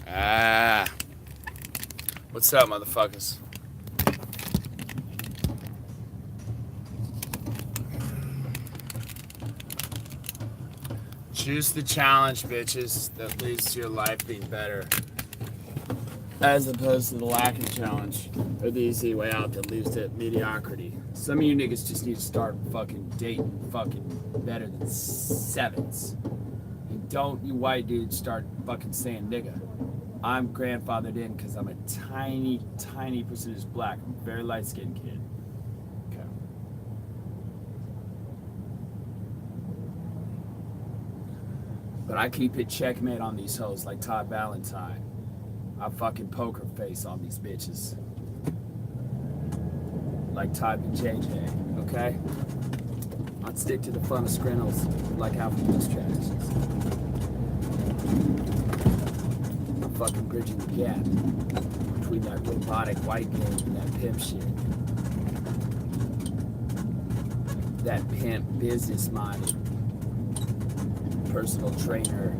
Ah, what's up, motherfuckers? Choose the challenge, bitches, that leads to your life being better, as opposed to the lack of challenge, or the easy way out that leads to mediocrity. Some of you niggas just need to start fucking dating fucking better than sevens. And don't you white dudes start fucking saying nigga. I'm grandfathered in because I'm a tiny percentage black. I'm a very light-skinned kid. Okay. But I keep it checkmate on these hoes like Todd Valentine. I fucking poker face on these bitches. Like Todd and JJ, okay? I'd stick to the fun of skrinnels like alpha strategies. I'm fucking bridging the gap between that robotic white game and that pimp shit. That pimp business minded personal trainer,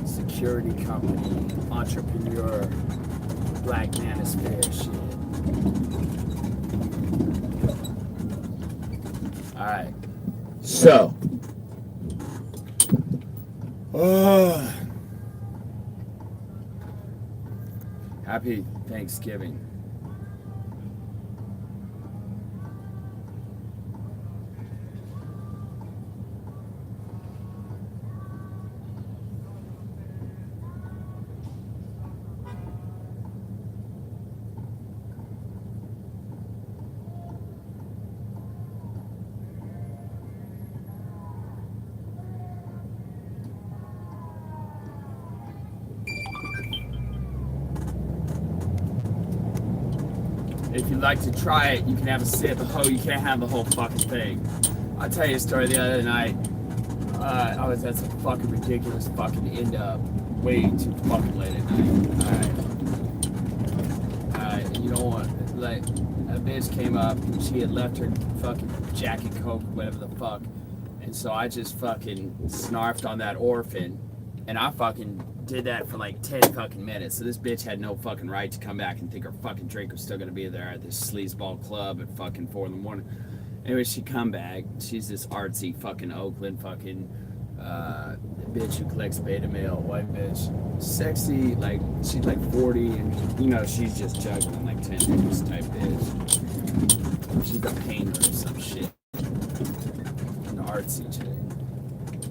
security company, entrepreneur, black manosphere shit. Alright. So. Happy Thanksgiving. If you'd like to try it, you can have a sip. You can't have the whole fucking thing. I'll tell you a story the other night. I was at some fucking ridiculous fucking end up way too fucking late at night. Alright. You know what? Like, a bitch came up and she had left her fucking Jack and Coke, whatever the fuck. And so I just fucking snarfed on that orphan. And I fucking did that for like 10 fucking minutes. So this bitch had no fucking right to come back and think her fucking drink was still gonna be there at this sleazeball club at fucking 4 in the morning. Anyway, she come back. She's this artsy fucking Oakland fucking bitch who collects beta mail, white bitch. Sexy, like, she's like 40 and, you know, she's just juggling like 10 niggas type bitch. She's a painter or some shit. An artsy chick.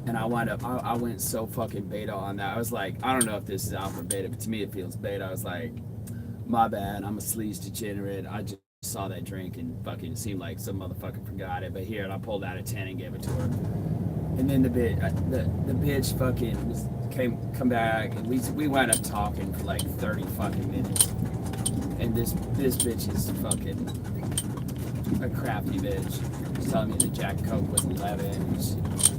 And I went so fucking beta on that. I was like, I don't know if this is alpha or beta, but to me it feels beta. I was like, my bad, I'm a sleaze degenerate. I just saw that drink and fucking seemed like some motherfucker forgot it. But here, and I pulled out a 10 and gave it to her. And then the bitch fucking come back, and we wound up talking for like 30 fucking minutes. And this bitch is fucking a crafty bitch. She's telling me the Jack Coke was 11, and she,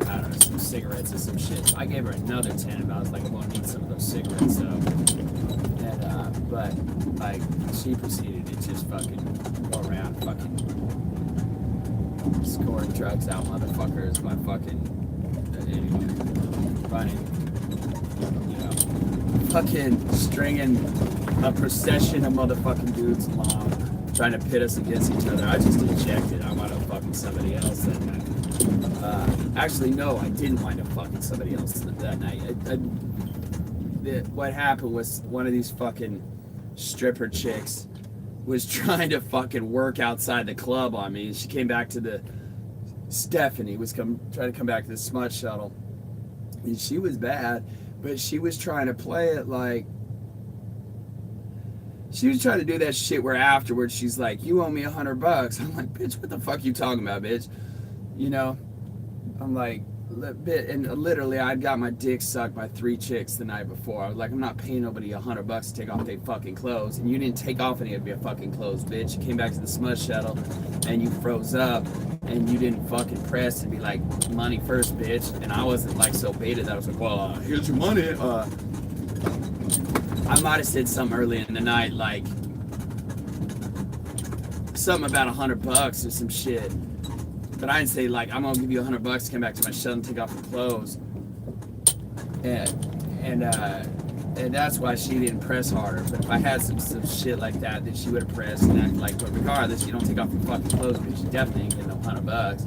I don't know, some cigarettes or some shit. I gave her another 10, but I was like, I'm gonna need some of those cigarettes, so. And, but, like, she proceeded to just fucking go around fucking scoring drugs out motherfuckers by fucking, anyway, funny, you know, fucking stringing a procession of motherfucking dudes along, trying to pit us against each other. I just ejected. I wound up fucking somebody else that night. Actually, no, I didn't wind up fucking somebody else that night. What happened was one of these fucking stripper chicks was trying to fucking work outside the club on me. She came back to the Stephanie was trying to come back to the smut shuttle, and she was bad, but she was trying to play it like. She was trying to do that shit where afterwards she's like, you owe me $100. I'm like, bitch, what the fuck you talking about, bitch? You know? I'm like, and literally I'd got my dick sucked by 3 chicks the night before. I was like, I'm not paying nobody $100 to take off their fucking clothes. And you didn't take off any of your fucking clothes, bitch. You came back to the smut shuttle and you froze up and you didn't fucking press and be like, money first, bitch. And I wasn't like so beta that I was like, well, here's your money. I might have said something early in the night, like something about $100 or some shit. But I didn't say like, I'm gonna give you $100 to come back to my shuttle and take off your clothes. And And that's why she didn't press harder. But if I had some shit like that, then she would have pressed and acted like, but regardless, you don't take off your fucking clothes because you definitely ain't getting no $100.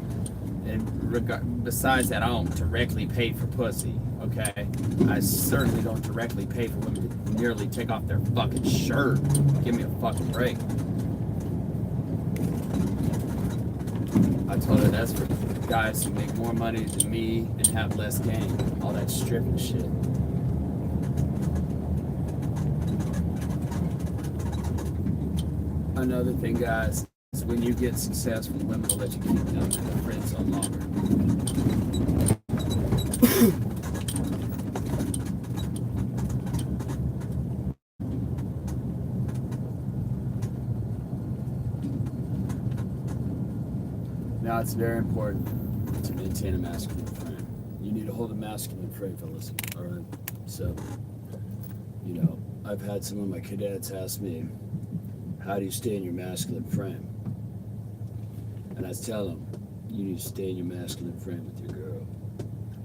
And besides that, I don't directly pay for pussy, okay? I certainly don't directly pay for women to nearly take off their fucking shirt. Give me a fucking break. I told her that's for guys who make more money than me and have less game. All that stripping shit. Another thing, guys, is when you get successful, women will let you keep them in their friend zone longer. Now, it's very important to maintain a masculine frame. You need to hold a masculine frame, fellas. All right. So, you know, I've had some of my cadets ask me, how do you stay in your masculine frame? And I tell them, you need to stay in your masculine frame with your girl.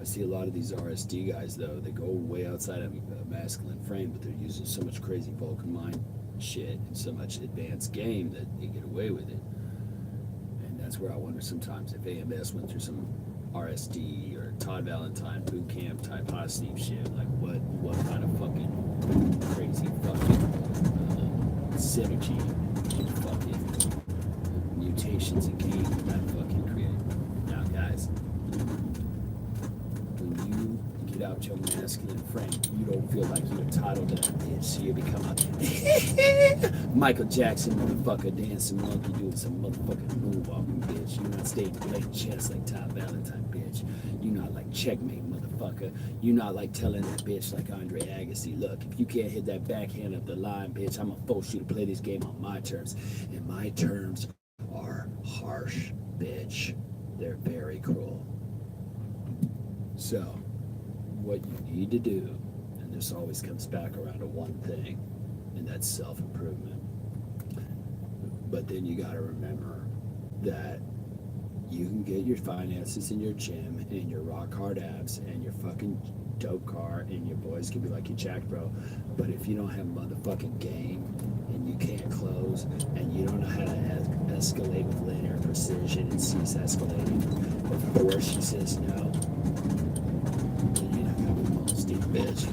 I see a lot of these RSD guys, though, they go way outside of a masculine frame, but they're using so much crazy Vulcan mind shit and so much advanced game that they get away with it. And that's where I wonder sometimes if AMS went through some RSD or Todd Valentine boot camp type hot Steve shit, like what kind of fucking crazy fucking synergy and fucking mutations and game that fucking create. Now, guys, when you get out your masculine frame, you don't feel like you're entitled to that bitch, so you become a Michael Jackson motherfucker dancing monkey doing some motherfucking moonwalking bitch. You're not staying playing chess like Todd Valentine, bitch. You're not like Checkmate, motherfucker. You're not like telling that bitch like Andre Agassi, look, if you can't hit that backhand up the line, bitch, I'm gonna force you to play this game on my terms. And my terms are harsh, bitch. They're very cruel. So, what you need to do, and this always comes back around to one thing, and that's self-improvement. But then you gotta remember that you can get your finances in your gym and your rock hard abs and your fucking dope car and your boys can be like your Jack bro. But if you don't have motherfucking game and you can't close and you don't know how to escalate with linear precision and cease escalating before she says no, then you're not gonna be balls deep, bitch.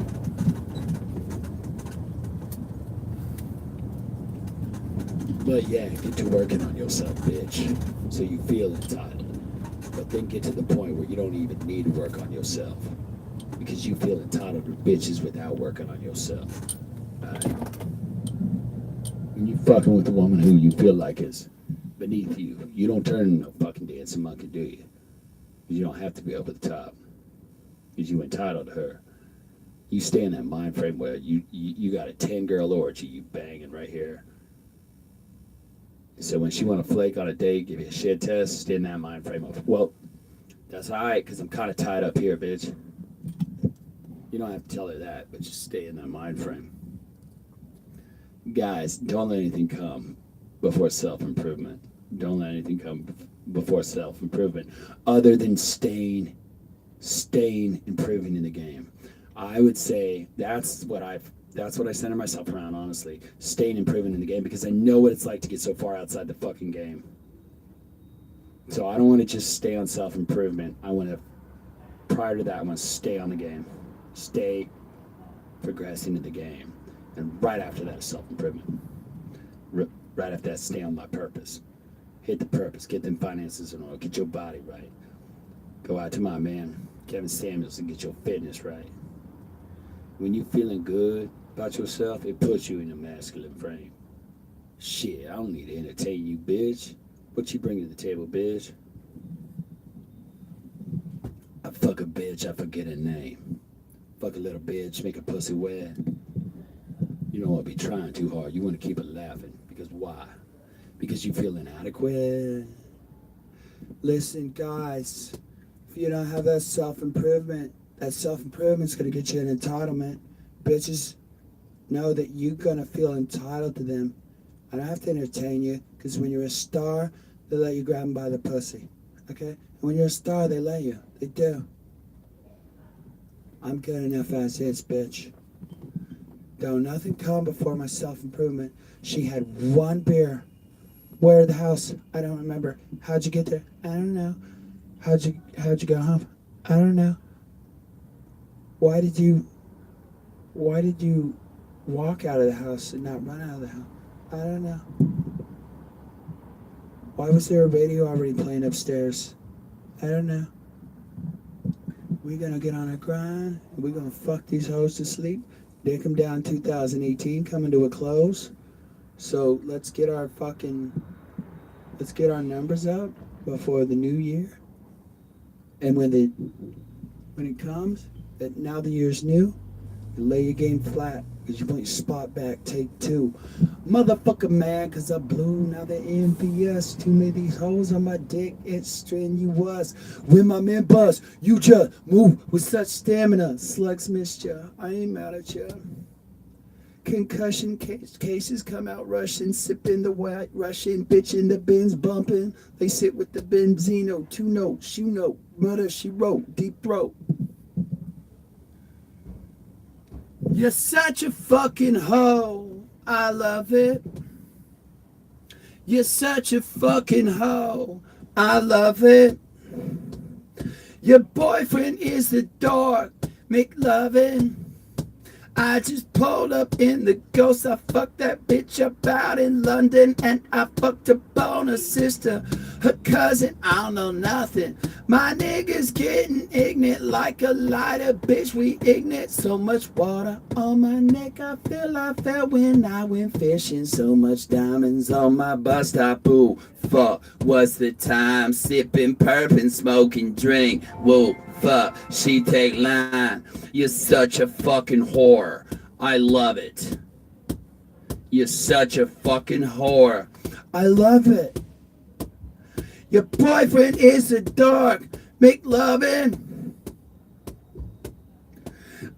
But yeah, get to working on yourself, bitch, so you feel entitled. But then get to the point where you don't even need to work on yourself because you feel entitled to bitches without working on yourself. Alright? When you fucking with a woman who you feel like is beneath you, you don't turn no fucking dancing monkey, do you? Because you don't have to be up at the top. Because you entitled to her. You stay in that mind frame where you got a 10-girl orgy you banging right here. So when she want to flake on a date, give you a shit test, stay in that mind frame of, well, that's all right, because I'm kind of tied up here, bitch. You don't have to tell her that, but just stay in that mind frame. Guys, don't let anything come before self-improvement. Don't let anything come before self-improvement other than staying improving in the game. I would say that's what I center myself around, honestly. Staying improving in the game because I know what it's like to get so far outside the fucking game. So I don't want to just stay on self-improvement. I want to, prior to that, I want to stay on the game. Stay progressing in the game. And right after that, self-improvement. Right after that, stay on my purpose. Hit the purpose. Get them finances in order. Get your body right. Go out to my man, Kevin Samuels, and get your fitness right. When you feeling good about yourself, it puts you in a masculine frame. Shit, I don't need to entertain you, bitch. What you bring to the table, bitch? I fuck a bitch, I forget her name. Fuck a little bitch, make a pussy wet. You don't want to be trying too hard. You want to keep it laughing. Because why? Because you feel inadequate. Listen, guys, if you don't have that self-improvement's going to get you an entitlement. Bitches know that you're going to feel entitled to them. I don't have to entertain you, because when you're a star, they let you grab them by the pussy. Okay? And when you're a star, they let you. They do. I'm good enough as is, bitch. Though nothing come before my self-improvement. She had one beer. Where the house? I don't remember. How'd you get there? I don't know. How'd you go home? I don't know. Why did you why did you walk out of the house and not run out of the house? I don't know. Why was there a radio already playing upstairs? I don't know. We're gonna get on a grind. We're gonna fuck these hoes to sleep. Dick them down 2018 coming to a close. So let's get our numbers up before the new year. And when it comes, that now the year's new, you lay your game flat because you want your spot back. Take two. Motherfucker mad because I blew. Now they're envious. Too many of these hoes on my dick. It's strenuous. When my man bust, you just move with such stamina. Slugs missed ya. I ain't mad at ya. Concussion cases come out rushing, sipping the white Russian, bitching the bins bumping. They sit with the Benzino, 2 notes, you know, murder she wrote, deep throat. You're such a fucking hoe, I love it. You're such a fucking hoe, I love it. Your boyfriend is the dork, make loving. I just pulled up in the Ghost. I fucked that bitch up out in London. And I fucked her boner sister, her cousin. I don't know nothing. My niggas getting ignorant like a lighter. Bitch, we ignorant. So much water on my neck. I feel I fell when I went fishing. So much diamonds on my bus stop. Ooh, fuck, what's the time? Sipping perp and smoking drink. Whoa, fuck, she take line. You're such a fucking whore. I love it. You're such a fucking whore. I love it. Your boyfriend is a dork. Make lovin'.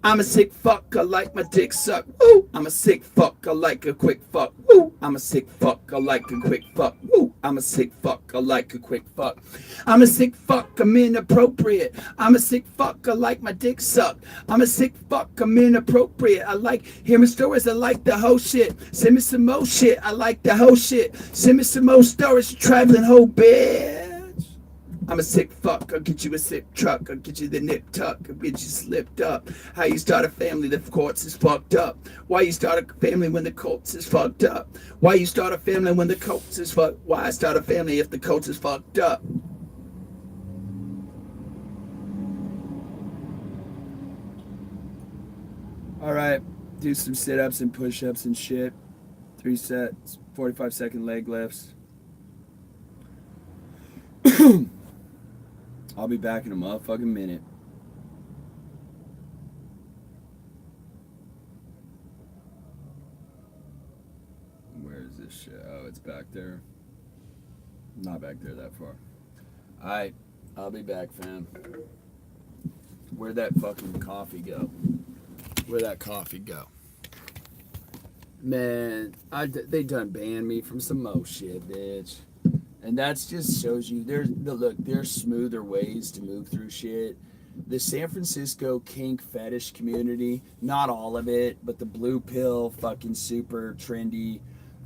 I'm a sick fuck, I like my dick suck. Woo! I'm a sick fuck, I like a quick fuck. Woo! I'm a sick fuck, I like a quick fuck. Woo! I'm a sick fuck, I like a quick fuck. I'm a sick fuck, I'm inappropriate. I'm a sick fuck, I like my dick suck. I'm a sick fuck, I'm inappropriate. I like hearing stories, I like the whole shit. Send me some more shit, I like the whole shit. Send me some more stories, traveling whole bitch. I'm a sick fuck, I'll get you a sick truck, I'll get you the nip tuck, I'll get you slipped up. How you start a family, the courts is fucked up. Why you start a family when the courts is fucked up? Why you start a family when the courts is fucked? Why start a family if the courts is fucked up? Alright, do some sit-ups and push-ups and shit. 3 sets, 45-second leg lifts. I'll be back in a motherfucking minute. Where is this shit? Oh, it's back there. Not back there that far. Alright, I'll be back, fam. Where'd that fucking coffee go? Where'd that coffee go? Man, they done banned me from some mo shit, bitch. And that just shows you there's smoother ways to move through shit. The San Francisco kink fetish community, not all of it, but the blue pill fucking super trendy,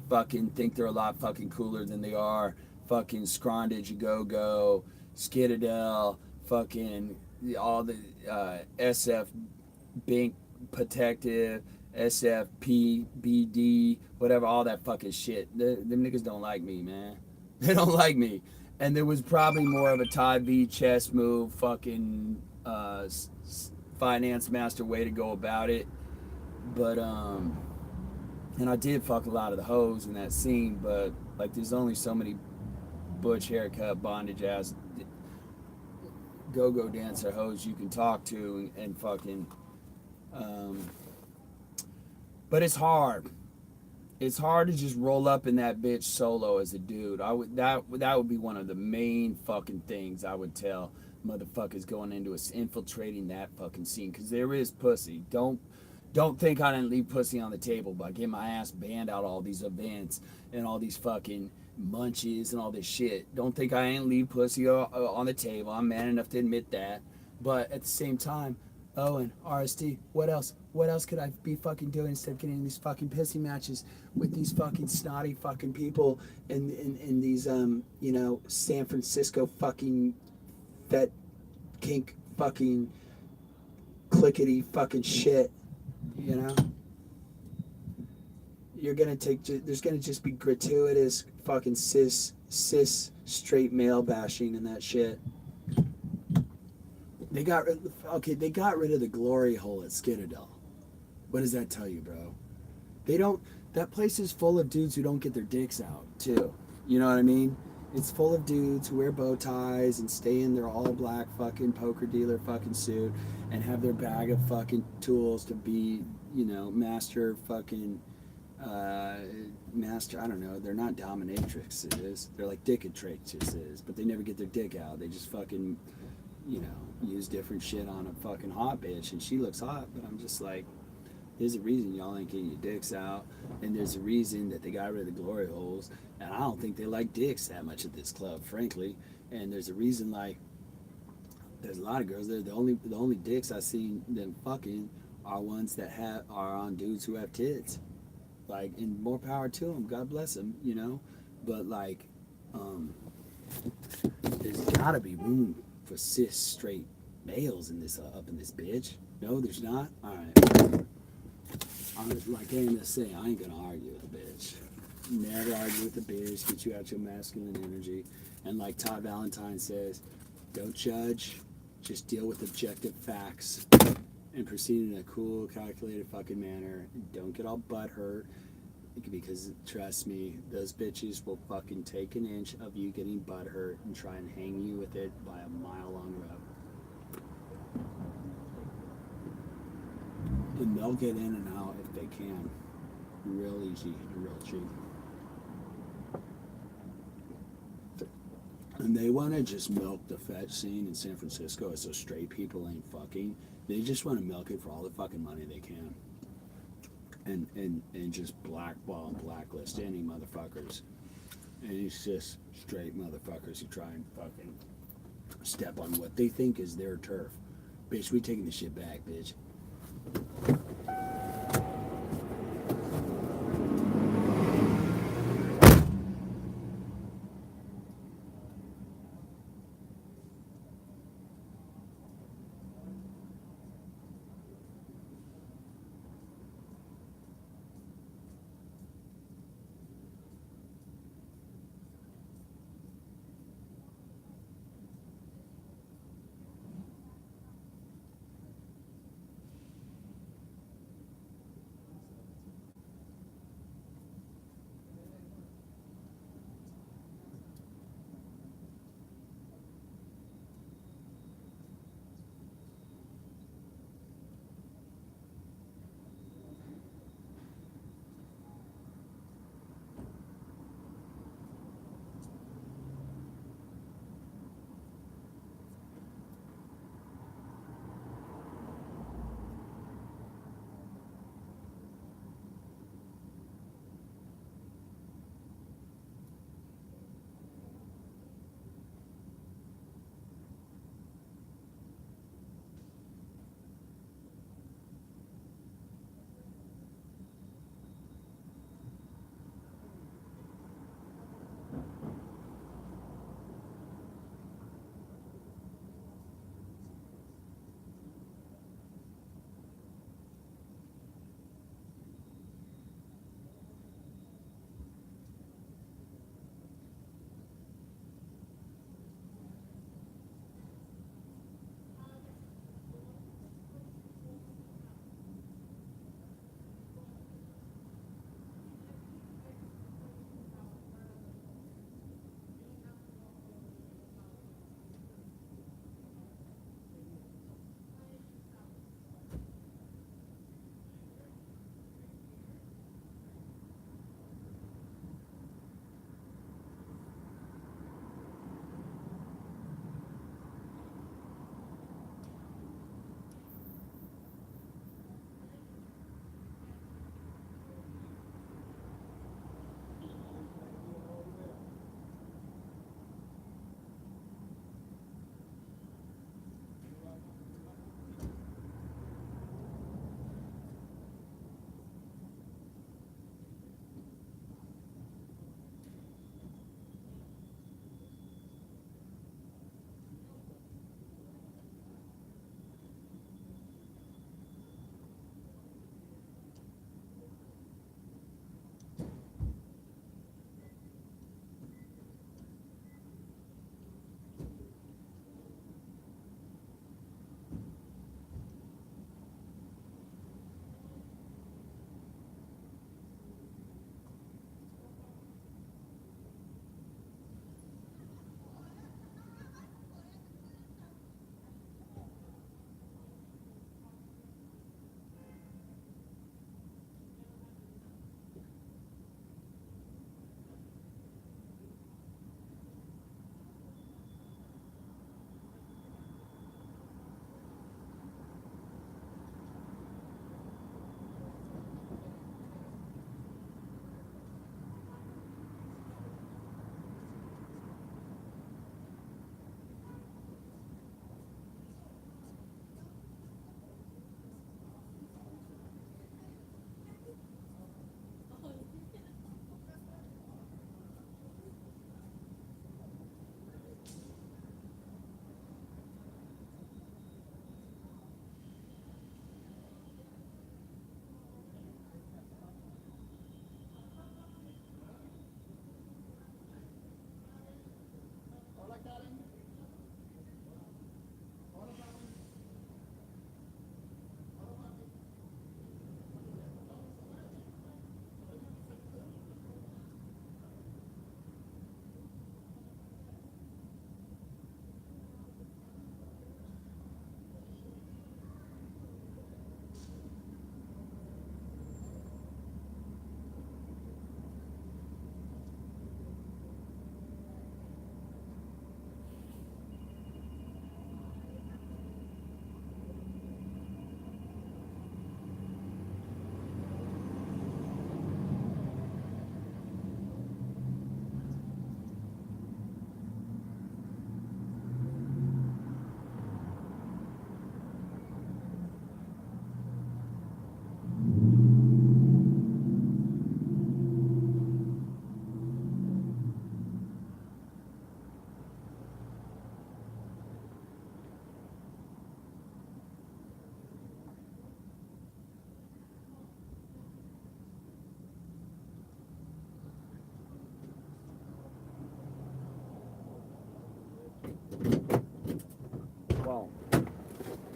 fucking think they're a lot fucking cooler than they are. Fucking Scrondage Go, Skittadel, fucking all the SF Bink Protective, SFP, BD, whatever, all that fucking shit. Them niggas don't like me, man. They don't like me. And there was probably more of a Todd V chess move, fucking finance master way to go about it. But, and I did fuck a lot of the hoes in that scene, but, like, there's only so many butch haircut, bondage ass, go-go dancer hoes you can talk to and fucking, but it's hard. It's hard to just roll up in that bitch solo as a dude. That would be one of the main fucking things I would tell motherfuckers going into infiltrating that fucking scene, because there is pussy. Don't think I didn't leave pussy on the table by getting my ass banned out all these events and all these fucking munchies and all this shit. Don't think I ain't leave pussy on the table. I'm man enough to admit that. But at the same time, oh, and RSD, what else? What else could I be fucking doing instead of getting in these fucking pissy matches with these fucking snotty fucking people in these you know, San Francisco fucking vet kink fucking clickety fucking shit, you know? You're gonna take, there's gonna just be gratuitous fucking cis straight male bashing and that shit. They got they got rid of the glory hole at Skittadel. What does that tell you, bro? They don't. That place is full of dudes who don't get their dicks out too. You know what I mean? It's full of dudes who wear bow ties and stay in their all black fucking poker dealer fucking suit and have their bag of fucking tools to be, you know, master fucking master. I don't know. They're not dominatrixes. They're like dickatrixes, but they never get their dick out. They just fucking, you know, use different shit on a fucking hot bitch, and she looks hot, but I'm just like, there's a reason y'all ain't getting your dicks out, and there's a reason that they got rid of the glory holes, and I don't think they like dicks that much at this club, frankly. And there's a reason, like, there's a lot of girls there. The only dicks I've seen them fucking are ones that are on dudes who have tits. Like, and more power to them. God bless them, you know. But like, there's gotta be room for cis straight males in this up in this bitch. No, there's not. All right. Like Anna say, I ain't gonna argue with a bitch. Never argue with a bitch. Get you out your masculine energy. And like Todd Valentine says, don't judge. Just deal with objective facts and proceed in a cool, calculated fucking manner. Don't get all butthurt, because trust me, those bitches will fucking take an inch of you getting butthurt and try and hang you with it by a mile-long rope. And they'll get in and out if they can. Real easy and real cheap. And they want to just milk the fetch scene in San Francisco so straight people ain't fucking. They just want to milk it for all the fucking money they can. And just blackball and blacklist any motherfuckers. And it's just straight motherfuckers who try and fucking step on what they think is their turf. Bitch, we taking this shit back, bitch.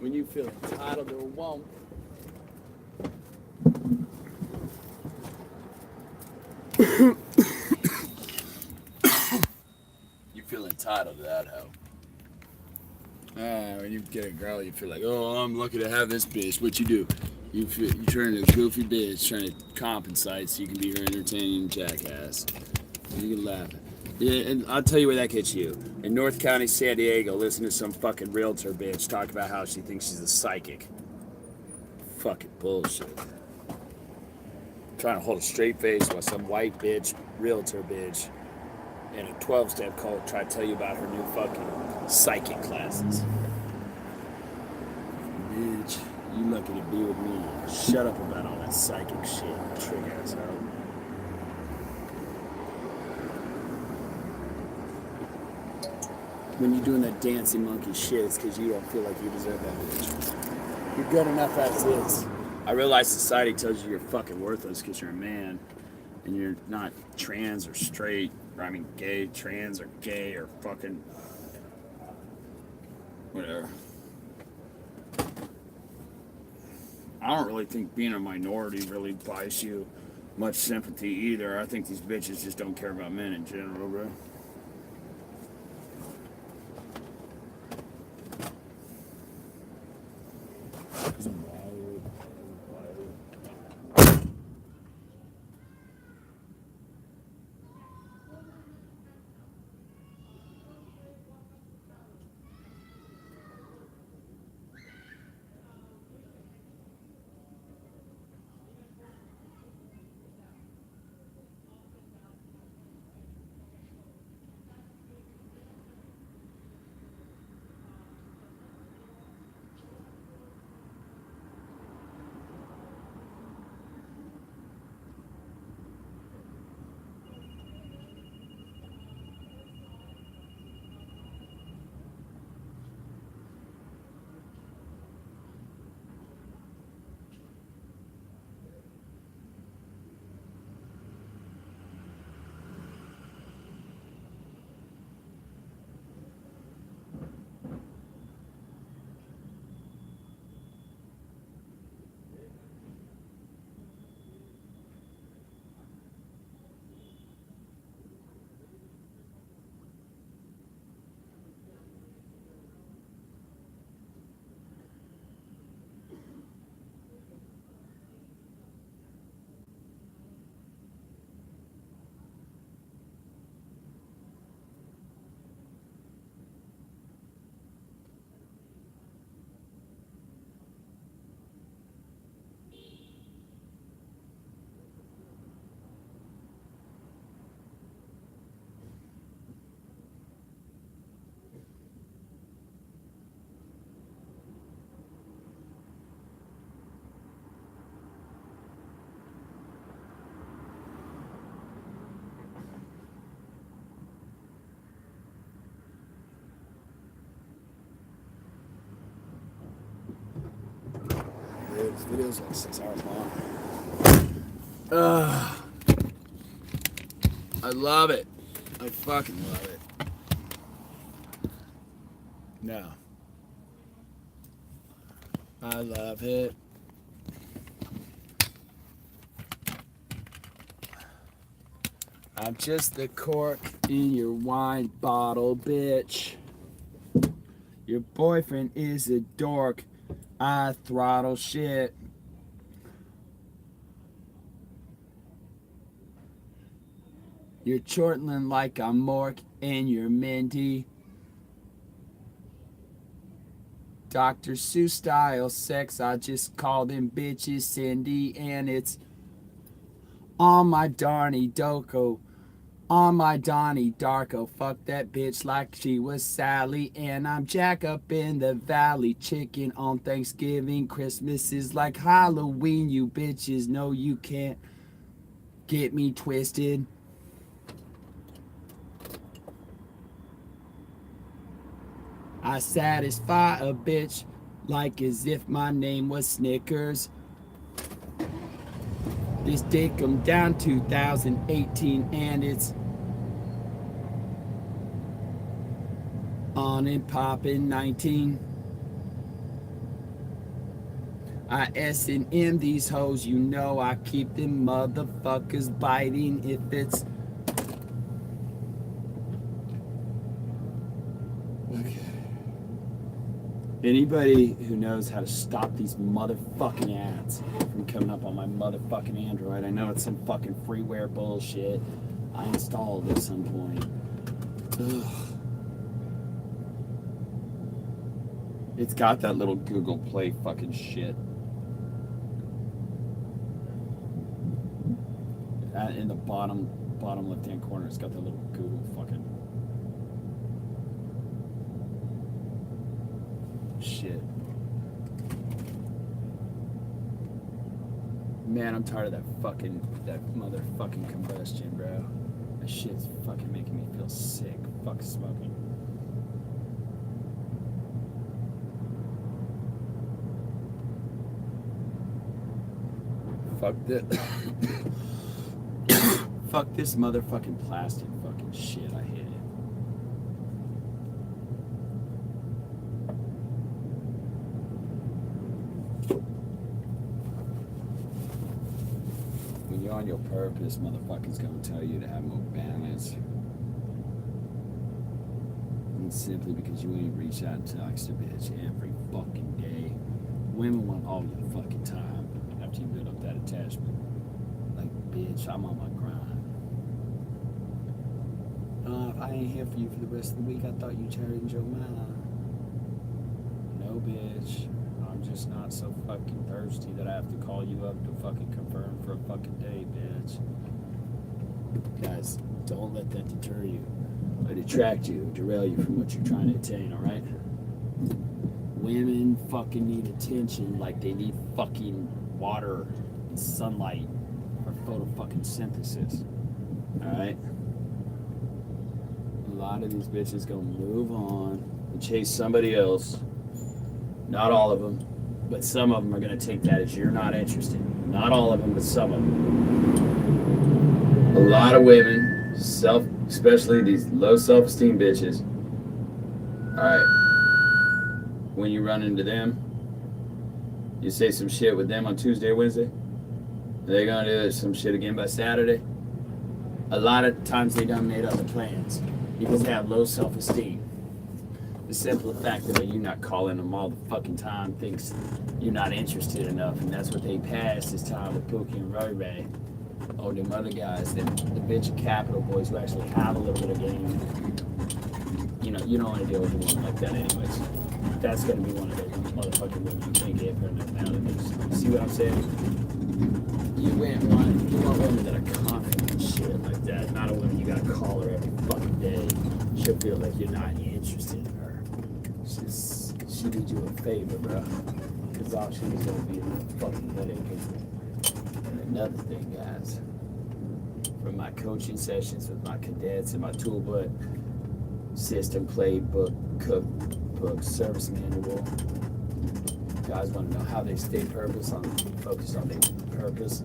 when you feel entitled to a woman. You feel entitled to that hoe. When you get a girl, you feel like, oh, I'm lucky to have this bitch. What you do? You turn into a goofy bitch trying to compensate so you can be her entertaining jackass. You can laugh. Yeah, and I'll tell you where that gets you. In North County, San Diego, listen to some fucking realtor bitch talk about how she thinks she's a psychic. Fucking bullshit. Trying to hold a straight face while some white bitch, realtor bitch, in a 12-step cult try to tell you about her new fucking psychic classes. Bitch, you lucky to be with me. Shut up about all that psychic shit, trick asshole. When you're doing that dancing monkey shit, it's because you don't feel like you deserve that bitch. You're good enough as is. I realize society tells you you're fucking worthless because you're a man and you're not trans or straight, or I mean gay, trans or gay or fucking whatever. I don't really think being a minority really buys you much sympathy either. I think these bitches just don't care about men in general, bro. This video's like 6 hours long. I love it. I fucking love it. No. I love it. I'm just the cork in your wine bottle, bitch. Your boyfriend is a dork. I throttle shit. You're chortling like I'm Mork and you're Mindy. Dr. Seuss style sex, I just call them bitches Cindy, and it's on my Darnie Doko. On my Donnie Darko, fuck that bitch like she was Sally. And I'm Jack up in the valley, chicken on Thanksgiving. Christmas is like Halloween, you bitches know you can't get me twisted. I satisfy a bitch like as if my name was Snickers. This dick come down 2018 and it's on and poppin' 19. I S&M these hoes, you know I keep them motherfuckers biting if it's... Okay. Anybody who knows how to stop these motherfucking ads from coming up on my motherfucking Android, I know it's some fucking freeware bullshit I installed at some point. Ugh. It's got that little Google Play fucking shit. In the bottom left-hand corner, it's got that little Google fucking shit. Man, I'm tired of that motherfucking combustion, bro. That shit's fucking making me feel sick. Fuck smoking. Fuck this. Fuck this motherfucking plastic fucking shit. I hate it. When you're on your purpose, motherfuckers gonna tell you to have more balance. And simply because you ain't reach out and text a bitch every fucking day. Women want all your fucking time after you build up that attachment. Like, bitch, I'm on my grind. If I ain't here for you for the rest of the week, I thought you changed your mind. No, bitch. I'm just not so fucking thirsty that I have to call you up to fucking confirm for a fucking day, bitch. Guys, don't let that deter you. Or detract you, derail you from what you're trying to attain, alright? Women fucking need attention like they need fucking water and sunlight for photo fucking synthesis. Alright? A lot of these bitches gonna move on and chase somebody else. Not all of them, but some of them are gonna take that as you're not interested. Not all of them, but some of them. A lot of women, especially these low self-esteem bitches. Alright. When you run into them, you say some shit with them on Tuesday or Wednesday. They're gonna do some shit again by Saturday. A lot of times they done made other plans because they have low self-esteem. The simple fact that you not calling them all the fucking time thinks you're not interested enough, and that's what they pass this time with Pookie and Ray Ray. Oh, them other guys, the venture capital boys who actually have a little bit of game. You know, you don't want to deal with a woman like that anyways. That's going to be one of those motherfucking women you can't get her nowadays. See what I'm saying? You want women that are confident and shit like that. Not a woman you got to call her every fucking day. She'll feel like you're not interested in her. She did you a favor, bro. Because all she was going to be a fucking headache. And another thing, guys, from my coaching sessions with my cadets and my toolbook, system, playbook, cookbook, service manual. Guys want to know how they stay focused on their purpose.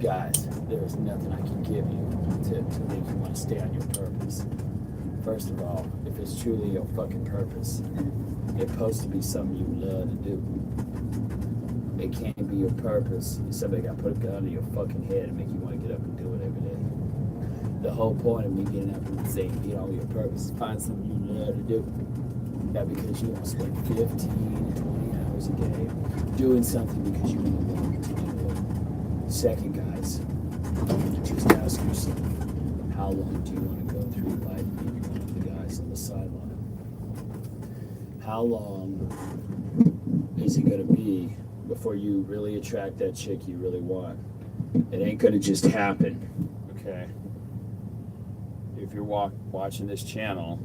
Guys, there is nothing I can give you to make you want to stay on your purpose. First of all, if it's truly your fucking purpose, it's supposed to be something you love to do. It can't be your purpose. Somebody got to put a gun to your fucking head and make you want to get up and do it every day. The whole point of me getting up and saying get on your purpose is find something you love to do. Not because you want to spend 15 to 20 hours a day doing something because you want to do it. Second, guys, just ask yourself, how long do you want to go through life being one of the guys on the sideline? How long is it going to be before you really attract that chick you really want? It ain't going to just happen, okay? If you're watching this channel,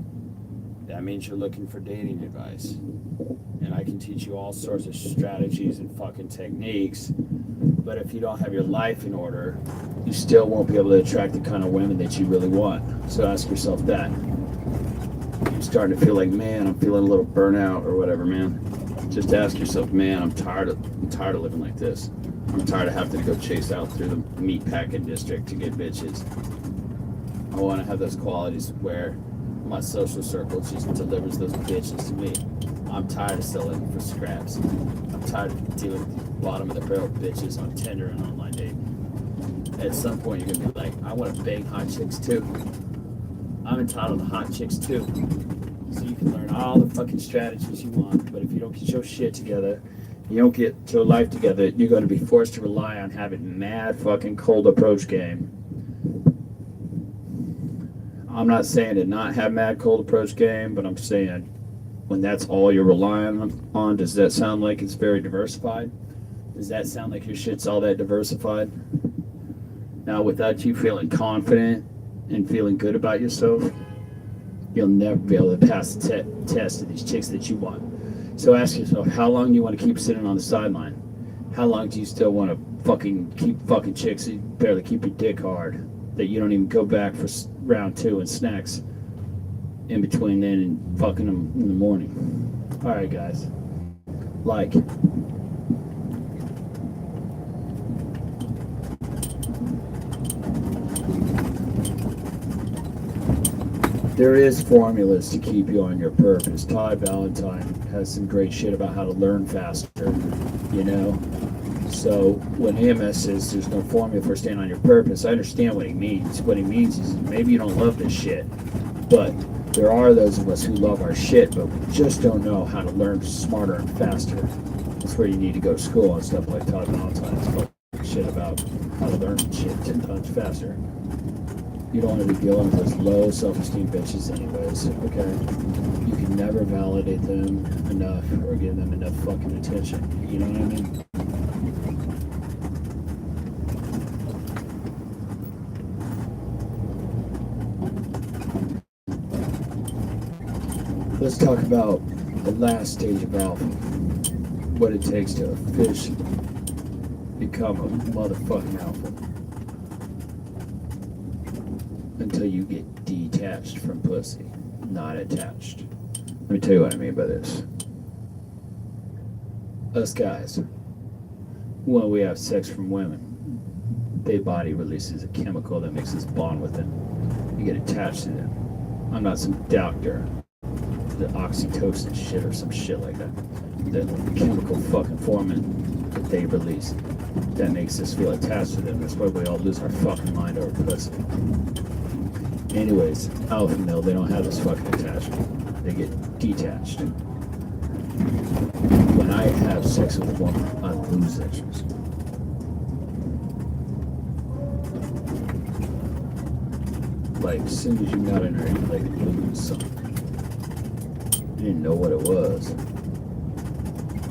that means you're looking for dating advice. And I can teach you all sorts of strategies and fucking techniques. But if you don't have your life in order, you still won't be able to attract the kind of women that you really want. So ask yourself that. You're starting to feel like, man, I'm feeling a little burnout or whatever, man. Just ask yourself, man, I'm tired of living like this. I'm tired of having to go chase out through the meat packing district to get bitches. I want to have those qualities where my social circle just delivers those bitches to me. I'm tired of selling for scraps. I'm tired of dealing with bottom of the barrel bitches on Tinder and online dating. At some point, you're gonna be like, I want to bang hot chicks too. I'm entitled to hot chicks too. So you can learn all the fucking strategies you want, but if you don't get your shit together, you don't get your life together, you're going to be forced to rely on having mad fucking cold approach game. I'm not saying to not have mad cold approach game, but I'm saying when that's all you're relying on, does that sound like it's very diversified? Does that sound like your shit's all that diversified? Now, without you feeling confident and feeling good about yourself, you'll never be able to pass the test of these chicks that you want. So ask yourself, how long do you want to keep sitting on the sideline? How long do you still want to fucking keep fucking chicks that you barely keep your dick hard, that you don't even go back for round 2 and snacks in between then and fucking them in the morning? All right, guys. Like. There is formulas to keep you on your purpose. Todd Valentine has some great shit about how to learn faster, you know? So when AMS says there's no formula for staying on your purpose, I understand what he means. What he means is maybe you don't love this shit, but there are those of us who love our shit, but we just don't know how to learn smarter and faster. That's where you need to go to school and stuff like Todd Valentine's fucking shit about how to learn shit 10 times faster. You don't want to be dealing with those low self-esteem bitches anyways, okay? You can never validate them enough or give them enough fucking attention. You know what I mean? Let's talk about the last stage of alpha. What it takes to officially become a motherfucking alpha. Until you get detached from pussy, not attached. Let me tell you what I mean by this. Us guys, when we have sex from women, their body releases a chemical that makes us bond with them. You get attached to them. I'm not some doctor. The oxytocin shit or some shit like that. The chemical fucking formant that they release that makes us feel attached to them. That's why we all lose our fucking mind over pussy. Anyways, alpha male, they don't have this fucking attachment. They get detached. When I have sex with a woman, I lose interest. Like, as soon as you got in her, you like lose something. You didn't know what it was.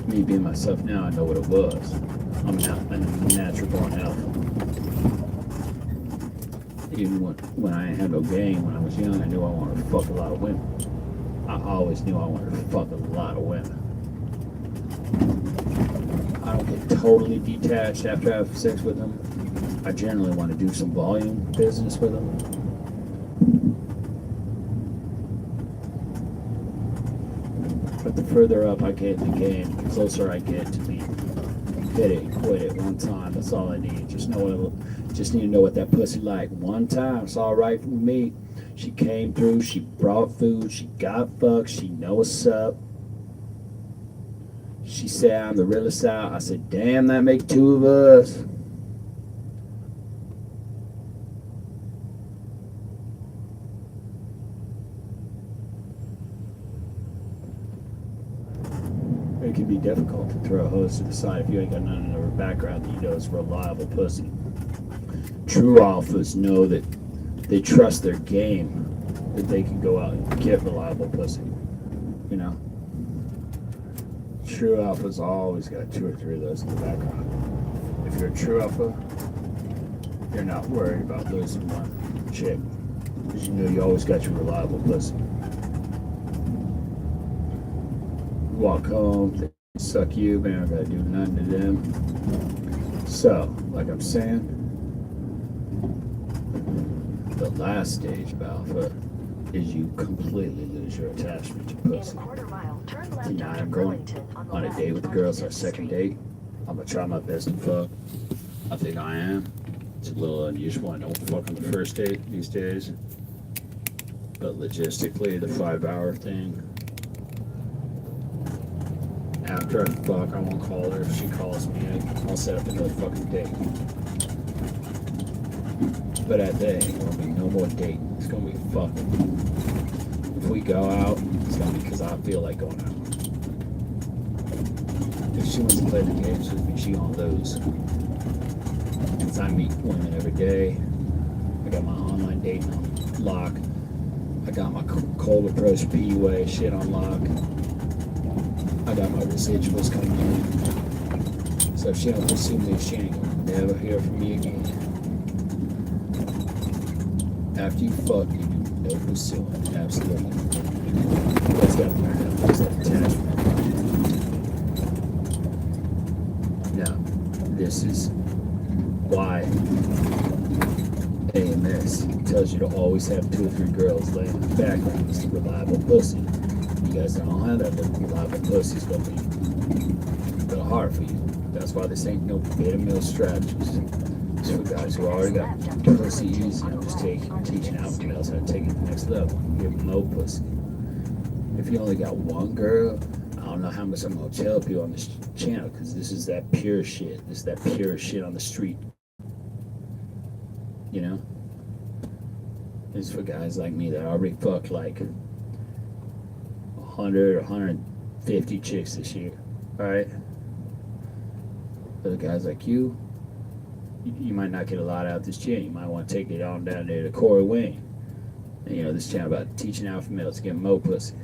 Me being myself now, I know what it was. I'm a natural born alpha. Even when I had no game, when I was young, I knew I wanted to fuck a lot of women. I always knew I wanted to fuck a lot of women. I don't get totally detached after I have sex with them. I generally want to do some volume business with them. But the further up I get in the game, the closer I get to me. Hit it, quit it, one time. That's all I need. Just need to know what that pussy like. One time, it's all right with me. She came through, she brought food, she got fucked, she know what's up. She said I'm the realest out. I said, damn, that make 2 of us. It can be difficult to throw a hose to the side if you ain't got none in her background that you know is reliable pussy. True alphas know that they trust their game, that they can go out and get reliable pussy. You know? True alphas always got 2 or 3 of those in the background. If you're a true alpha, you're not worried about losing one chick, because you know you always got your reliable pussy. Walk home, they suck you, man, I gotta do nothing to them. So, like I'm saying, the last stage of alpha is you completely lose your attachment to pussy. Tonight I'm going on a date with the girls, our second date. I'm gonna try my best to fuck. I think I am. It's a little unusual. I don't fuck on the first date these days. But logistically, the 5-hour thing, After I fuck, I won't call her. If she calls me, I'll set up another fucking date. But at that ain't gonna be no more dating. It's gonna be fucking. If we go out, it's gonna be because I feel like going out. If she wants to play the games with me, she gonna lose. Because I meet women every day. I got my online dating on lock. I got my cold approach PUA shit on lock. I got my residuals coming in. So if she don't pursue me, she ain't gonna never hear from me again. After you fuck, you do no pursuing. Absolutely. You guys gotta learn how to use that attachment. Now, this is why AMS tells you to always have 2 or 3 girls laying in the background. It's the reliable pussy. You guys don't have that reliable pussy. It's gonna be a little hard for you. That's why this ain't no beta mill strategies. It's for guys who already got pussy easy. I'm just teaching alpha males how to take it to the next level. Give them no pussy. If you only got 1 girl, I don't know how much I'm gonna tell you on this channel, because this is that pure shit. This is that pure shit on the street. You know? It's for guys like me that already fucked like 100 or 150 chicks this year. Alright? For the guys like you, you might not get a lot out of this channel. You might want to take it on down there to Corey Wayne. And, you know, this channel about teaching alpha males to get mo pussy.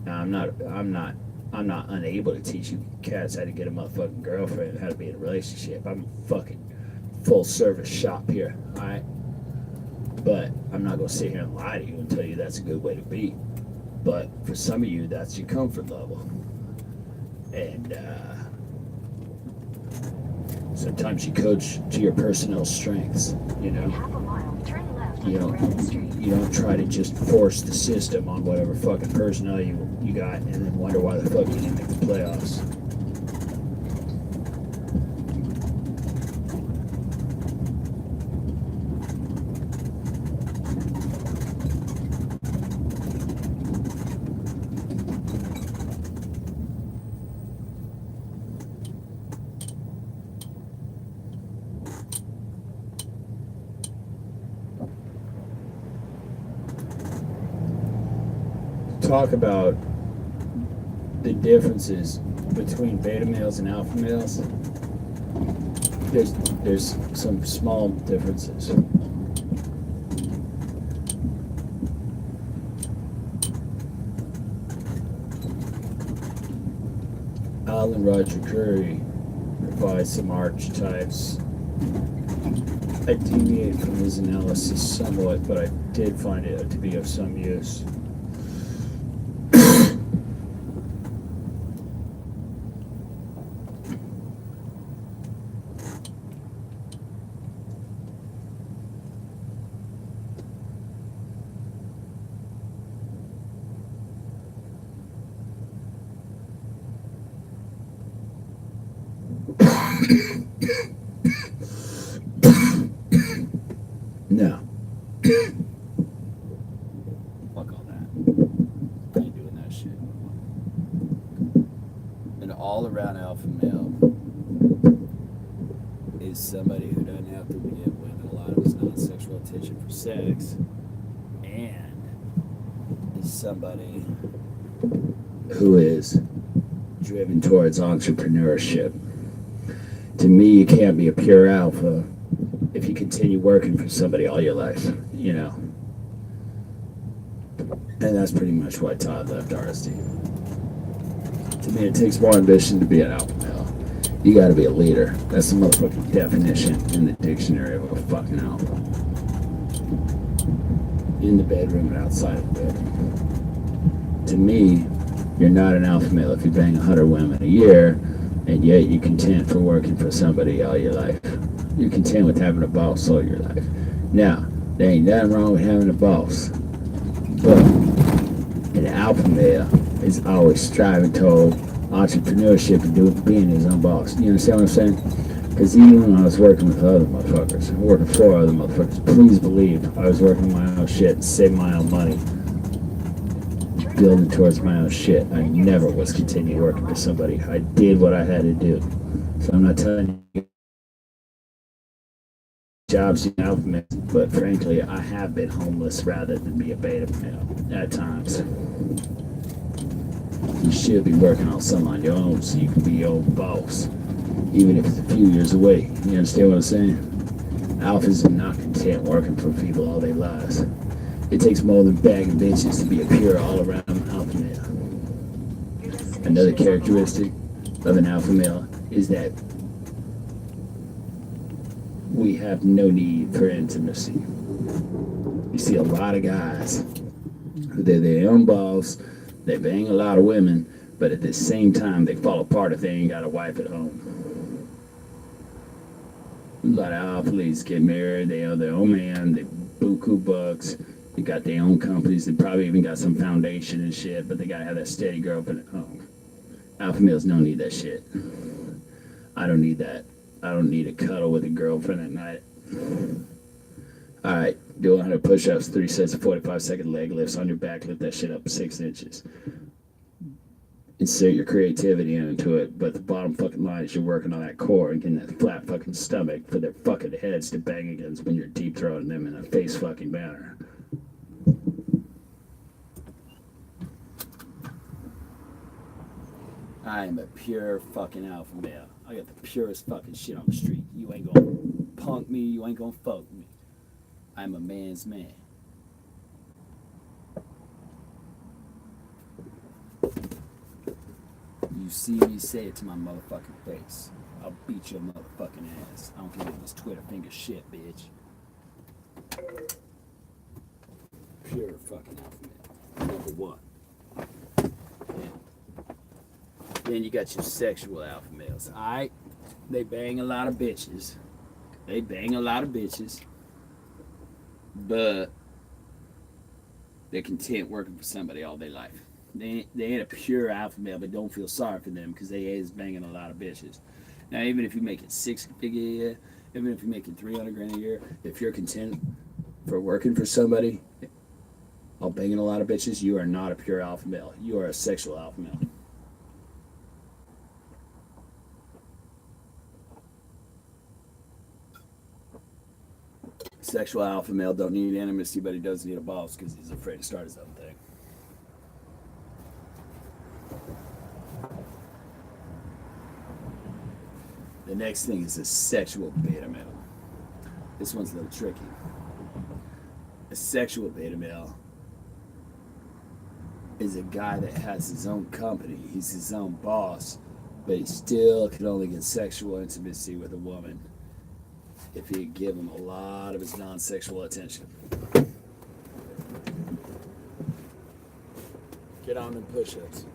Now, I'm not unable to teach you cats how to get a motherfucking girlfriend and how to be in a relationship. I'm a fucking full service shop here, alright? But I'm not gonna sit here and lie to you and tell you that's a good way to be. But for some of you, that's your comfort level. And sometimes you coach to your personal strengths, you know. You don't try to just force the system on whatever fucking personnel you got and then wonder why the fuck you didn't make the playoffs. Talk about the differences between beta males and alpha males. There's some small differences. Alan Roger Curry provides some archetypes. I deviate from his analysis somewhat, but I did find it to be of some use. No. Fuck all that. I ain't doing that shit. An all-around alpha male is somebody who doesn't have to give women a lot of his non-sexual attention for sex, and is somebody who is driven towards entrepreneurship. To me, you can't be a pure alpha if you continue working for somebody all your life, you know. And that's pretty much why Todd left RSD. To me, it takes more ambition to be an alpha male. You gotta be a leader. That's the motherfucking definition in the dictionary of a fucking alpha. In the bedroom and outside of the bedroom. To me, you're not an alpha male if you bang 100 women a year, and yet you're content for working for somebody all your life. You're content with having a boss all your life. Now, there ain't nothing wrong with having a boss, but an alpha male is always striving toward entrepreneurship and being his own boss. You understand what I'm saying? Because even when I was working with other motherfuckers, working for other motherfuckers, please believe I was working my own shit and saving my own money. building towards my own shit. I never was continue working for somebody. I did what I had to do. So I'm not telling you jobs in alpha male, but frankly, I have been homeless rather than be a beta male at times. You should be working on something on your own so you can be your own boss, even if it's a few years away. You understand what I'm saying? Alphas are not content working for people all their lives. It takes more than bagging bitches to be a pure all-around alpha male. Another characteristic of an alpha male is that we have no need for intimacy. You see a lot of guys who they're their own boss, they bang a lot of women, but at the same time they fall apart if they ain't got a wife at home. A lot of alpha ladies get married, they own their own man, they buku bucks, they got their own companies, they probably even got some foundation and shit, but they gotta have that steady girlfriend at home. Alpha males don't need that shit. I don't need that. I don't need a cuddle with a girlfriend at night. Alright, do 100 push-ups, 3 sets of 45-second leg lifts on your back, lift that shit up 6 inches. Insert your creativity into it, but the bottom fucking line is you're working on that core and getting that flat fucking stomach for their fucking heads to bang against when you're deep throating them in a face fucking manner. I am a pure fucking alpha male. I got the purest fucking shit on the street. You ain't gonna punk me, you ain't gonna fuck me. I'm a man's man. You see me, say it to my motherfucking face. I'll beat your motherfucking ass. I don't care if it's Twitter finger shit, bitch. Pure fucking alpha male. Number one. Then you got your sexual alpha males. Alright? They bang a lot of bitches. But they're content working for somebody all their life. They ain't a pure alpha male, but don't feel sorry for them because they is banging a lot of bitches. Now, even if you're making 6 figures a year, even if you're making 300 grand a year, if you're content for working for somebody while banging a lot of bitches, you are not a pure alpha male. You are a sexual alpha male. Sexual alpha male don't need intimacy, but he does need a boss because he's afraid to start his own thing. The next thing is a sexual beta male. This one's a little tricky. A sexual beta male is a guy that has his own company. He's his own boss, but he still can only get sexual intimacy with a woman if you give him a lot of his non-sexual attention. Get on them push-ups.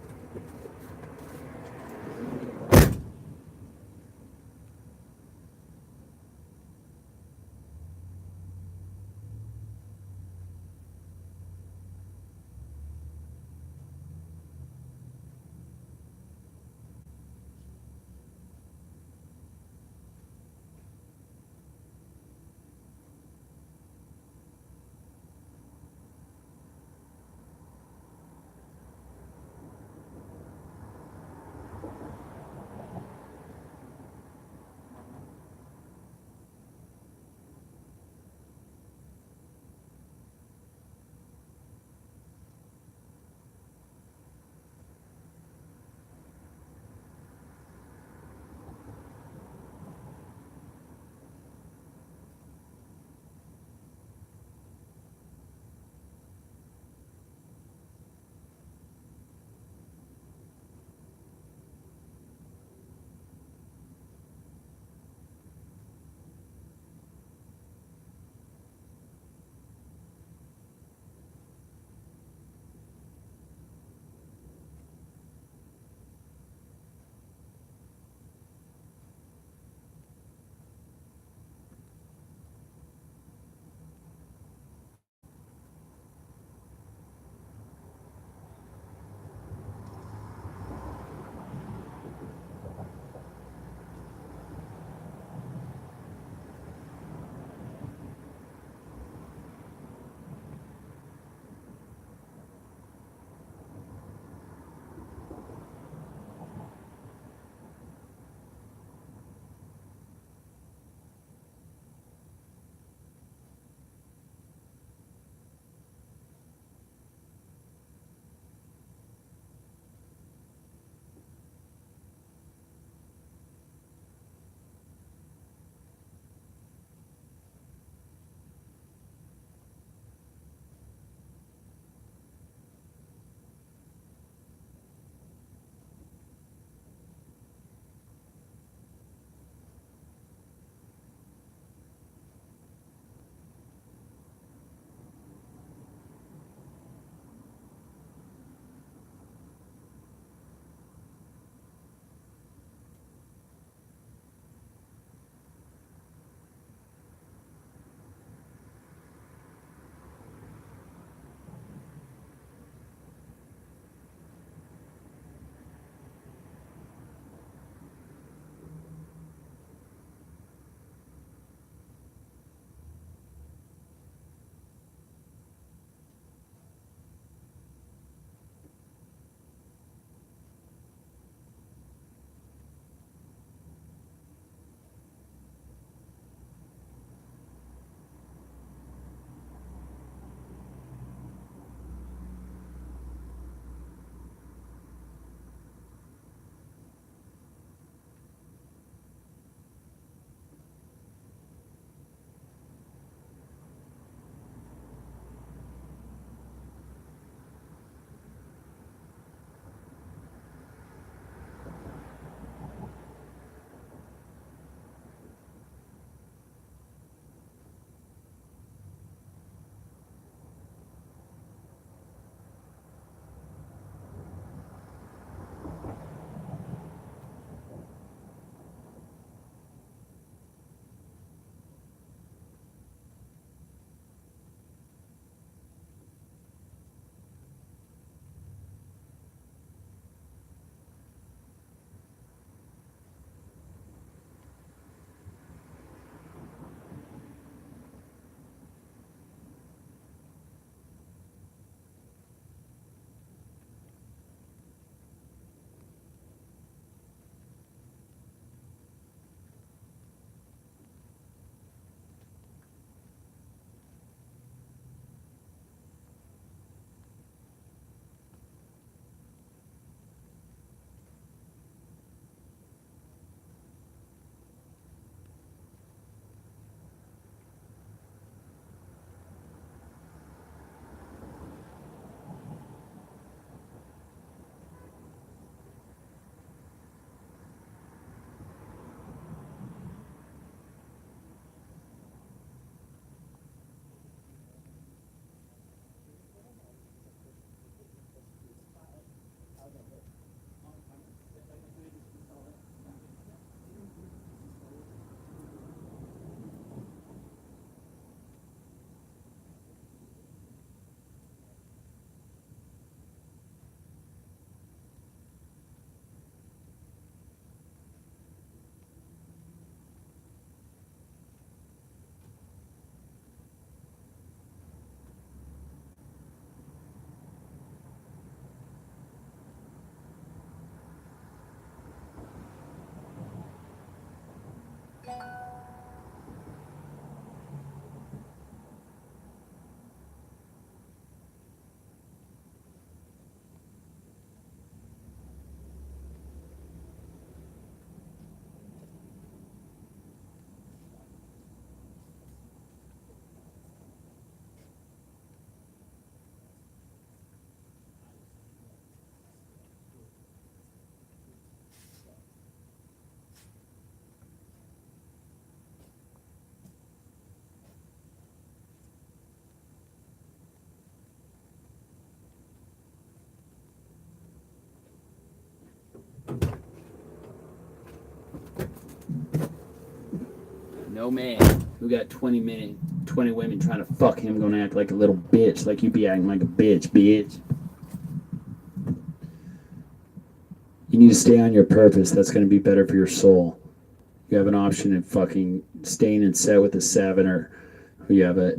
No man who got 20 women trying to fuck him gonna act like a little bitch, like you be acting like a bitch. You need to stay on your purpose. That's gonna be better for your soul. You have an option of fucking staying in set with a 7, or you have a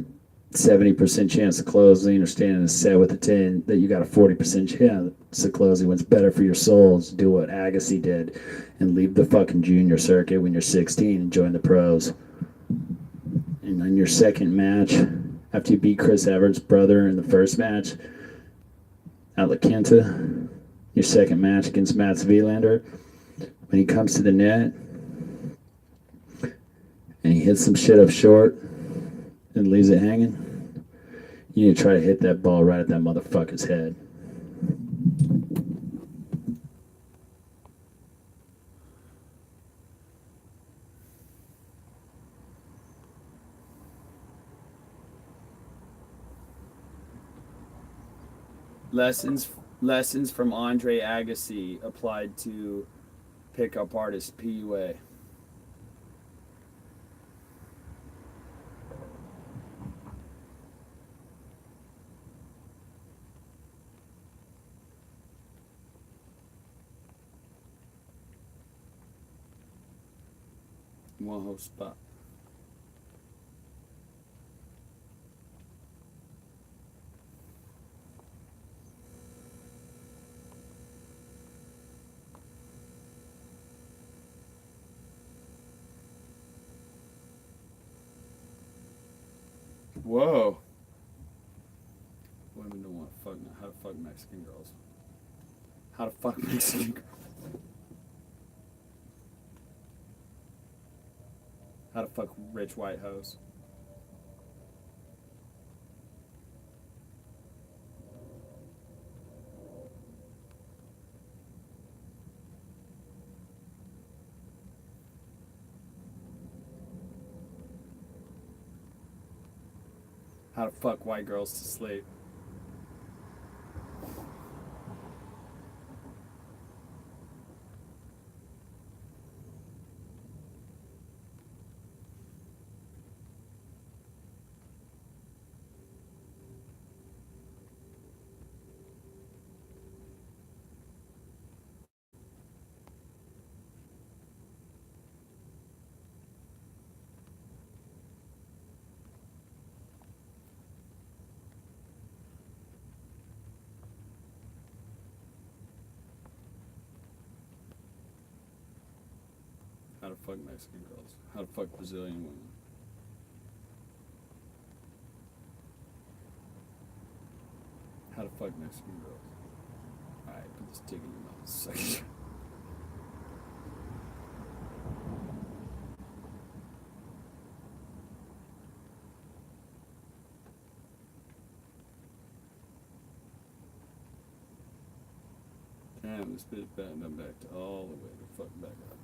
70% chance of closing, or staying in a set with a 10 that you got a 40% chance of closing. What's better for your souls? Do what Agassi did and leave the fucking junior circuit when you're 16 and join the pros. And on your second match, after you beat Chris Everett's brother in the first match at La Quinta, your second match against Mats Wilander, when he comes to the net and he hits some shit up short and leaves it hanging, you need to try to hit that ball right at that motherfucker's head. Lessons from Andre Agassi applied to pickup artist PUA. One whole spot. Whoa. Women don't want to fuck. How to fuck Mexican girls. How to fuck Mexican girls. How to fuck rich white hoes. How to fuck white girls to sleep. How to fuck Mexican girls. How to fuck Brazilian women. How to fuck Mexican girls. Alright, put this dick in your mouth a second. Damn, this bitch backed up back to all the way to fuck back up.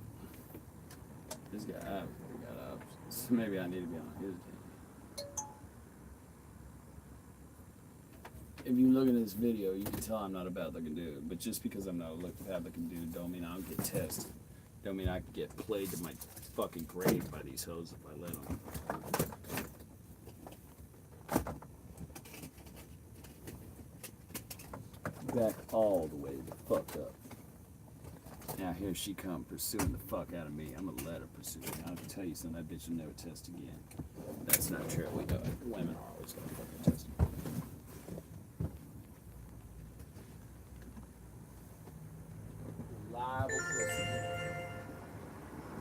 This guy abs, he got abs. So maybe I need to be on his team. If you look at this video, you can tell I'm not a bad looking dude. But just because I'm not a bad looking dude don't mean I don't get tested. Don't mean I can get played to my fucking grave by these hoes if I let them. Back all the way the fuck up. Now here she come pursuing the fuck out of me. I'm gonna let her pursue me. I can tell you something, that bitch will never test again. That's not true. We know it. Women are always gonna fucking test me. Reliable pussy.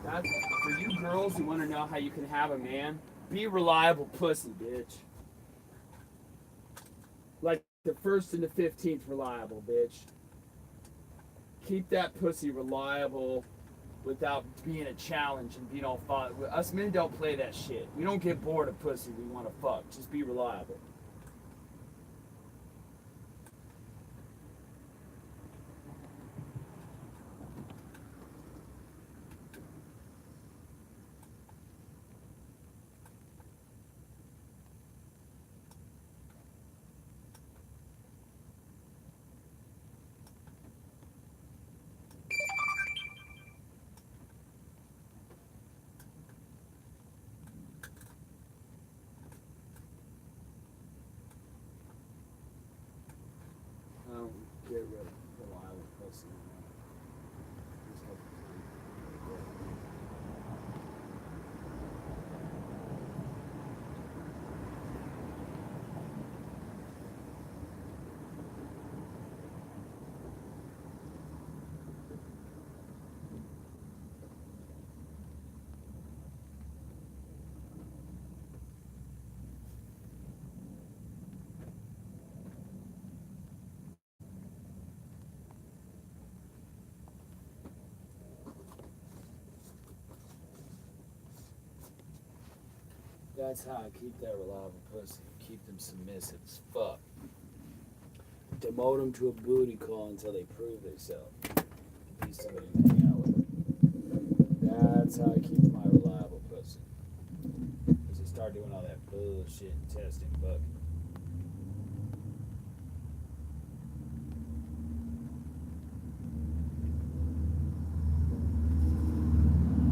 That's for you girls who want to know how you can have a man. Be reliable pussy, bitch. Like the 1st and the 15th reliable, bitch. Keep that pussy reliable without being a challenge and being all fun. Us men don't play that shit. We don't get bored of pussy we want to fuck. Just be reliable. That's how I keep that reliable pussy. Keep them submissive as fuck. Demote them to a booty call until they prove themselves. Be somebody to hang out with. That's how I keep my reliable pussy. Because they start doing all that bullshit and testing, fuck.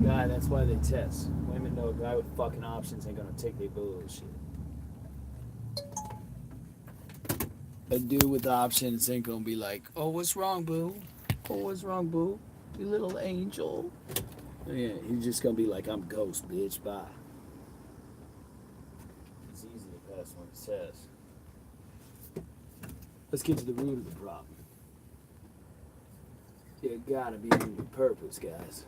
Guy, that's why they test. Women know a guy with fucking options ain't gonna take their bullshit. A dude with options ain't gonna be like, oh, what's wrong, boo? Oh, what's wrong, boo? You little angel. Yeah, he's just gonna be like, I'm ghost, bitch, bye. It's easy to pass what it says. Let's get to the root of the problem. You gotta be in with purpose, guys.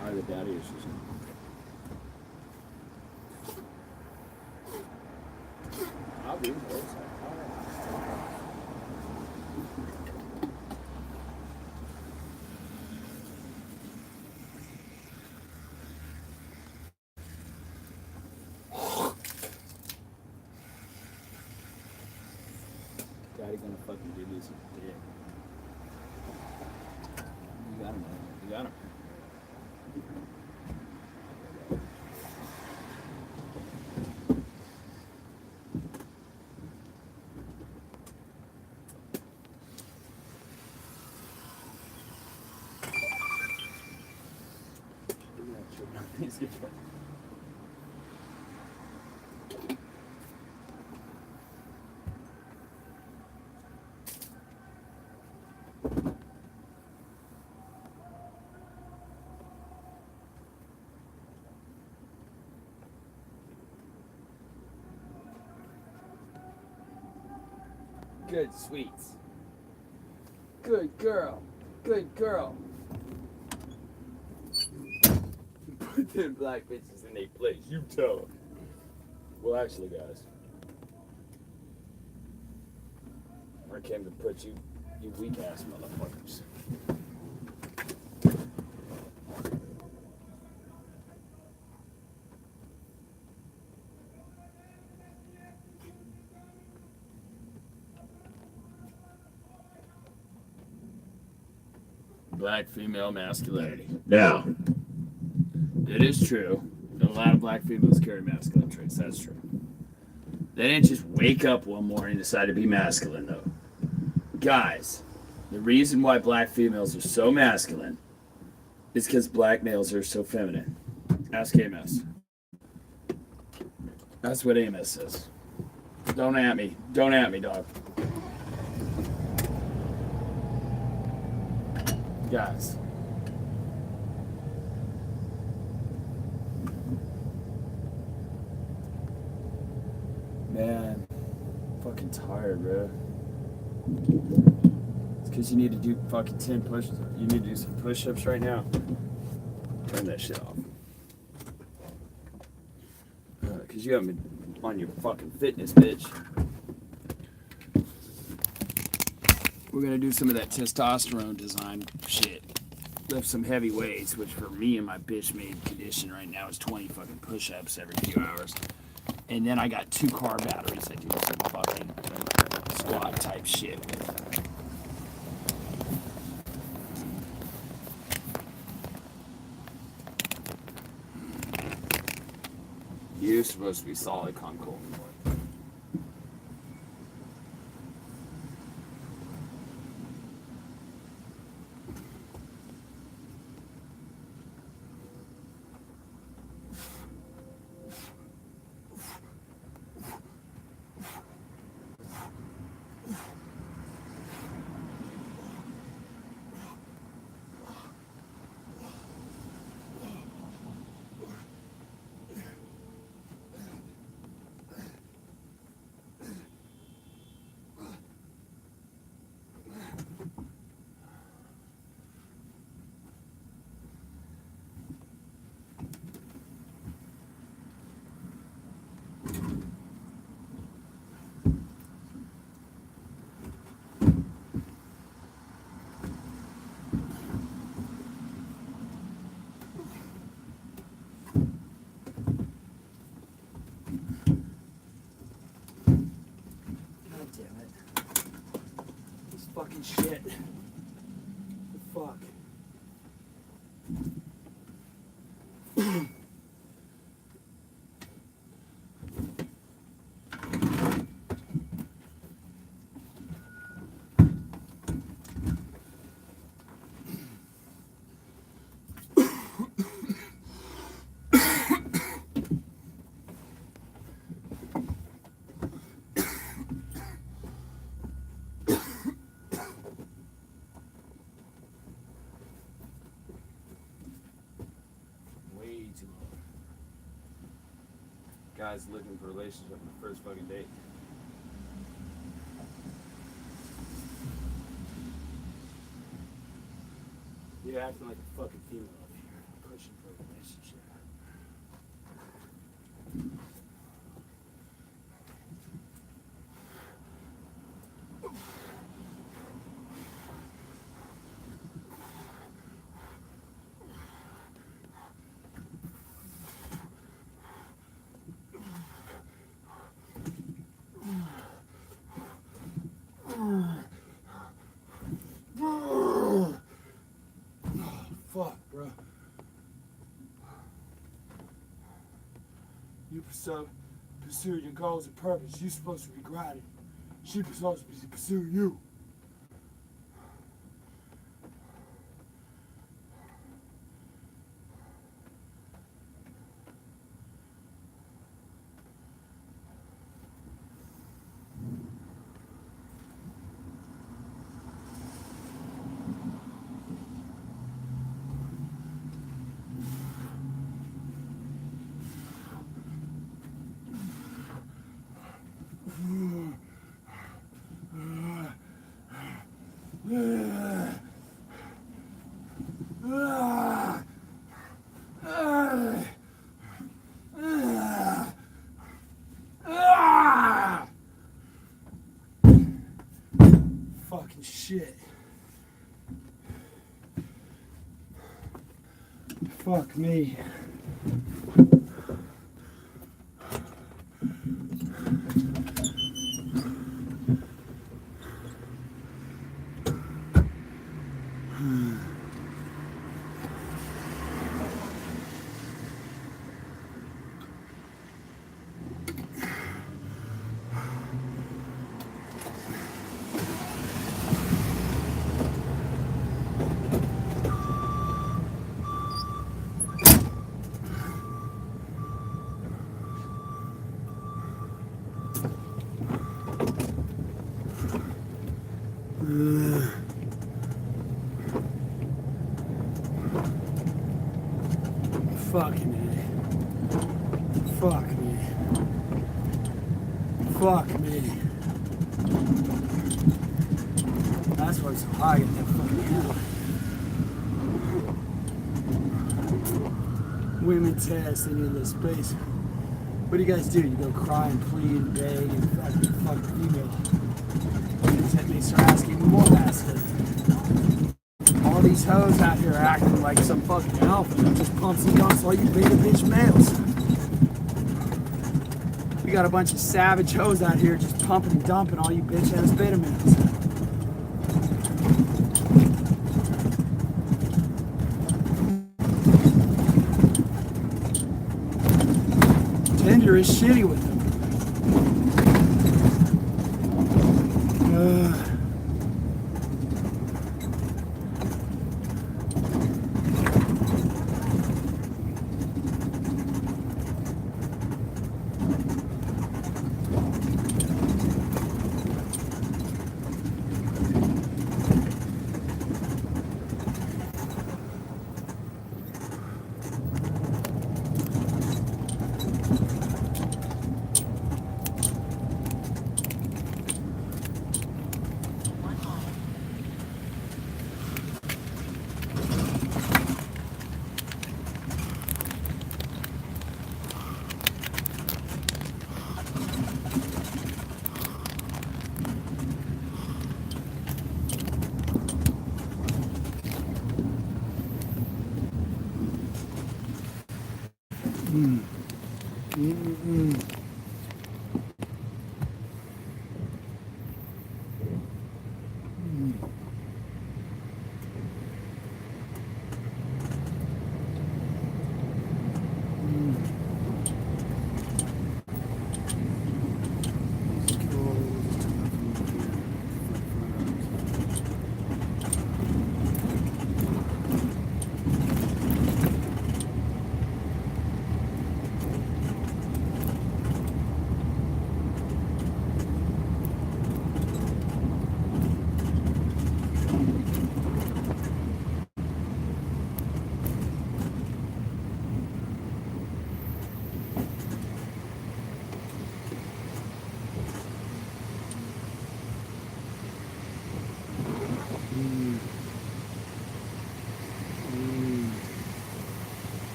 Are the daddy issues? I'll be those. Daddy gonna fucking give you some dick. You got him, man. You got him. He's good. Good sweets. Good girl. Good girl. Put them black bitches in their place. You tell them. Well, actually, guys, I came to put you weak ass motherfuckers. Black female masculinity. Now, it is true that a lot of black females carry masculine traits. That's true. They didn't just wake up one morning and decide to be masculine, though. Guys, the reason why black females are so masculine is because black males are so feminine. Ask AMS. That's what AMS says. Don't at me. Don't at me, dog. Guys. Man, I'm fucking tired, bro. It's Because you need to do fucking 10 push. You need to do some push-ups right now. Turn that shit off. Because you haven't been on your fucking fitness, bitch. We're gonna do some of that testosterone design shit. Lift some heavy weights, which for me and my bitch made condition right now is 20 fucking push-ups every few hours. And then I got 2 car batteries I do some fucking squat type shit with. You're supposed to be solid Concord. Fucking shit. The fuck? Guys looking for a relationship on the first fucking date. You're acting like a fucking female up here, pushing for a relationship. Fuck, bro. You pursue your goals and purpose. You're supposed to be grinding. She's supposed to be pursuing you. Fucking shit. Fuck me. Fuck me. Fuck me. Fuck me. That's what motherfucker's so high in that fucking hell. Women test any of this space. What do you guys do? You go cry and plead and beg and fuck the female. And then they start asking even more acid. All these hoes out here acting like some fucking alpha that just pumps and dumps all you beta bitch males. We got a bunch of savage hoes out here just pumping and dumping all you bitch ass beta males. Tinder is shitty with them.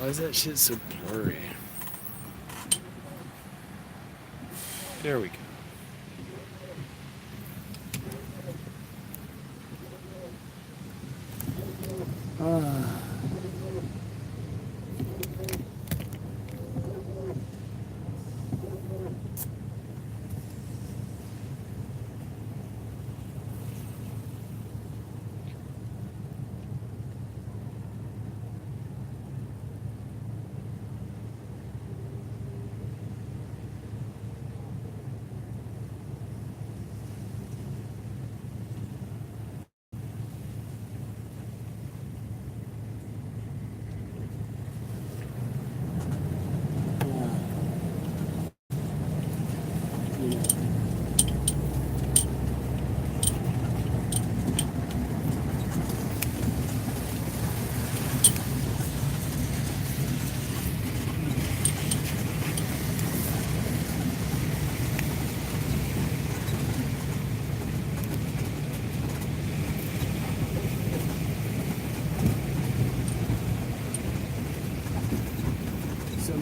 Why is that shit so blurry? There we go.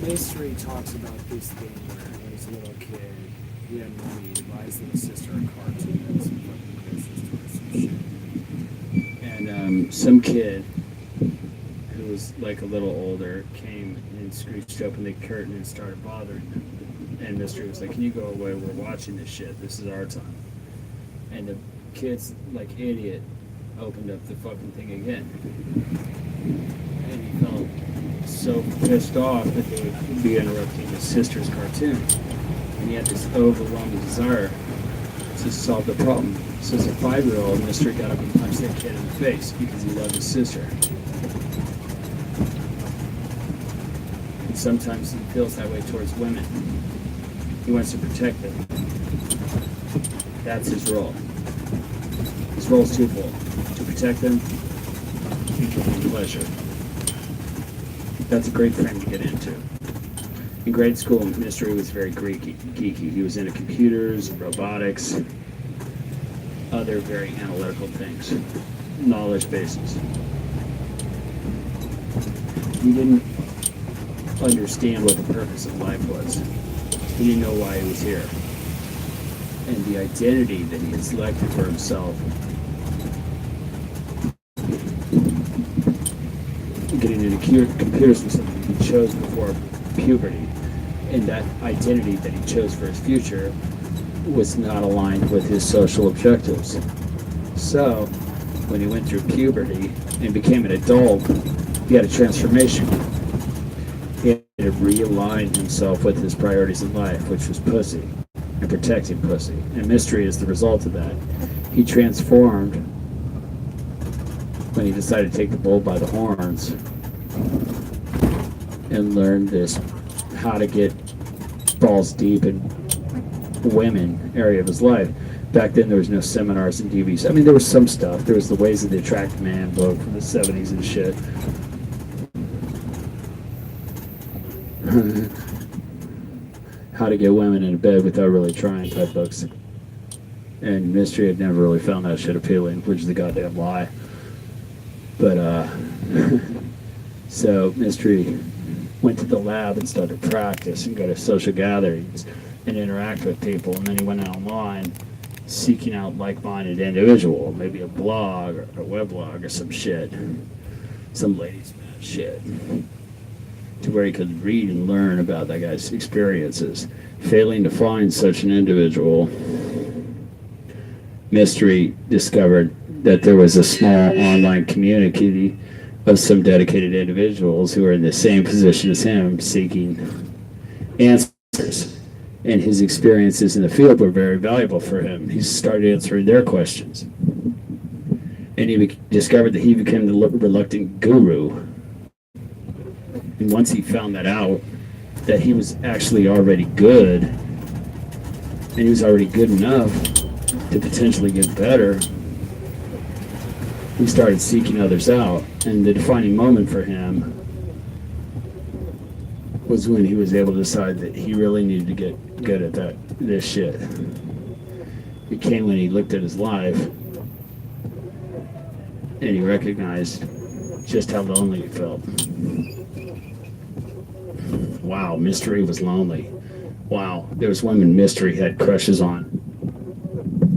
Mystery talks about this thing where when he's a little kid, he had money to buy his little sister a cartoon and some fucking grocery store or some shit. And some kid who was like a little older came and screeched open the curtain and started bothering him. And Mystery was like, "Can you go away? We're watching this shit. This is our time." And the kid's like idiot opened up the fucking thing again. And he felt so pissed off that they would be interrupting his sister's cartoon. And he had this overwhelming desire to solve the problem. So as a 5-year-old, Mystery got up and punched that kid in the face because he loved his sister. And sometimes he feels that way towards women. He wants to protect them. That's his role. His role is twofold: to protect them and give them pleasure. That's a great thing to get into. In grade school, Mystery was very geeky. He was into computers, robotics, other very analytical things, knowledge bases. He didn't understand what the purpose of life was. He didn't know why he was here. And the identity that he had selected for himself, getting into computers was something he chose before puberty, and that identity that he chose for his future was not aligned with his social objectives. So when he went through puberty and became an adult, he had a transformation. He had to realign himself with his priorities in life, which was pussy and protecting pussy. And Mystery is the result of that. He transformed when he decided to take the bull by the horns and learn this, how to get balls deep in women area of his life. Back then there was no seminars and DVDs. I mean, there was some stuff. There was the Ways of the Attractive Man book from the 70s and shit. How to get women into bed without really trying type books. And Mystery had never really found that shit appealing, which is a goddamn lie. But, so Mystery went to the lab and started to practice and go to social gatherings and interact with people. And then he went online seeking out like-minded individual, maybe a blog or a weblog or some shit, some ladies' man shit, to where he could read and learn about that guy's experiences. Failing to find such an individual, Mystery discovered that there was a small online community of some dedicated individuals who were in the same position as him, seeking answers. And his experiences in the field were very valuable for him. He started answering their questions. And he discovered that he became the reluctant guru. And once he found that out, that he was actually already good, and he was already good enough to potentially get better, he started seeking others out. And the defining moment for him was when he was able to decide that he really needed to get good at this shit. It came when he looked at his life and he recognized just how lonely he felt. Wow, Mystery was lonely. Wow, there was women Mystery had crushes on.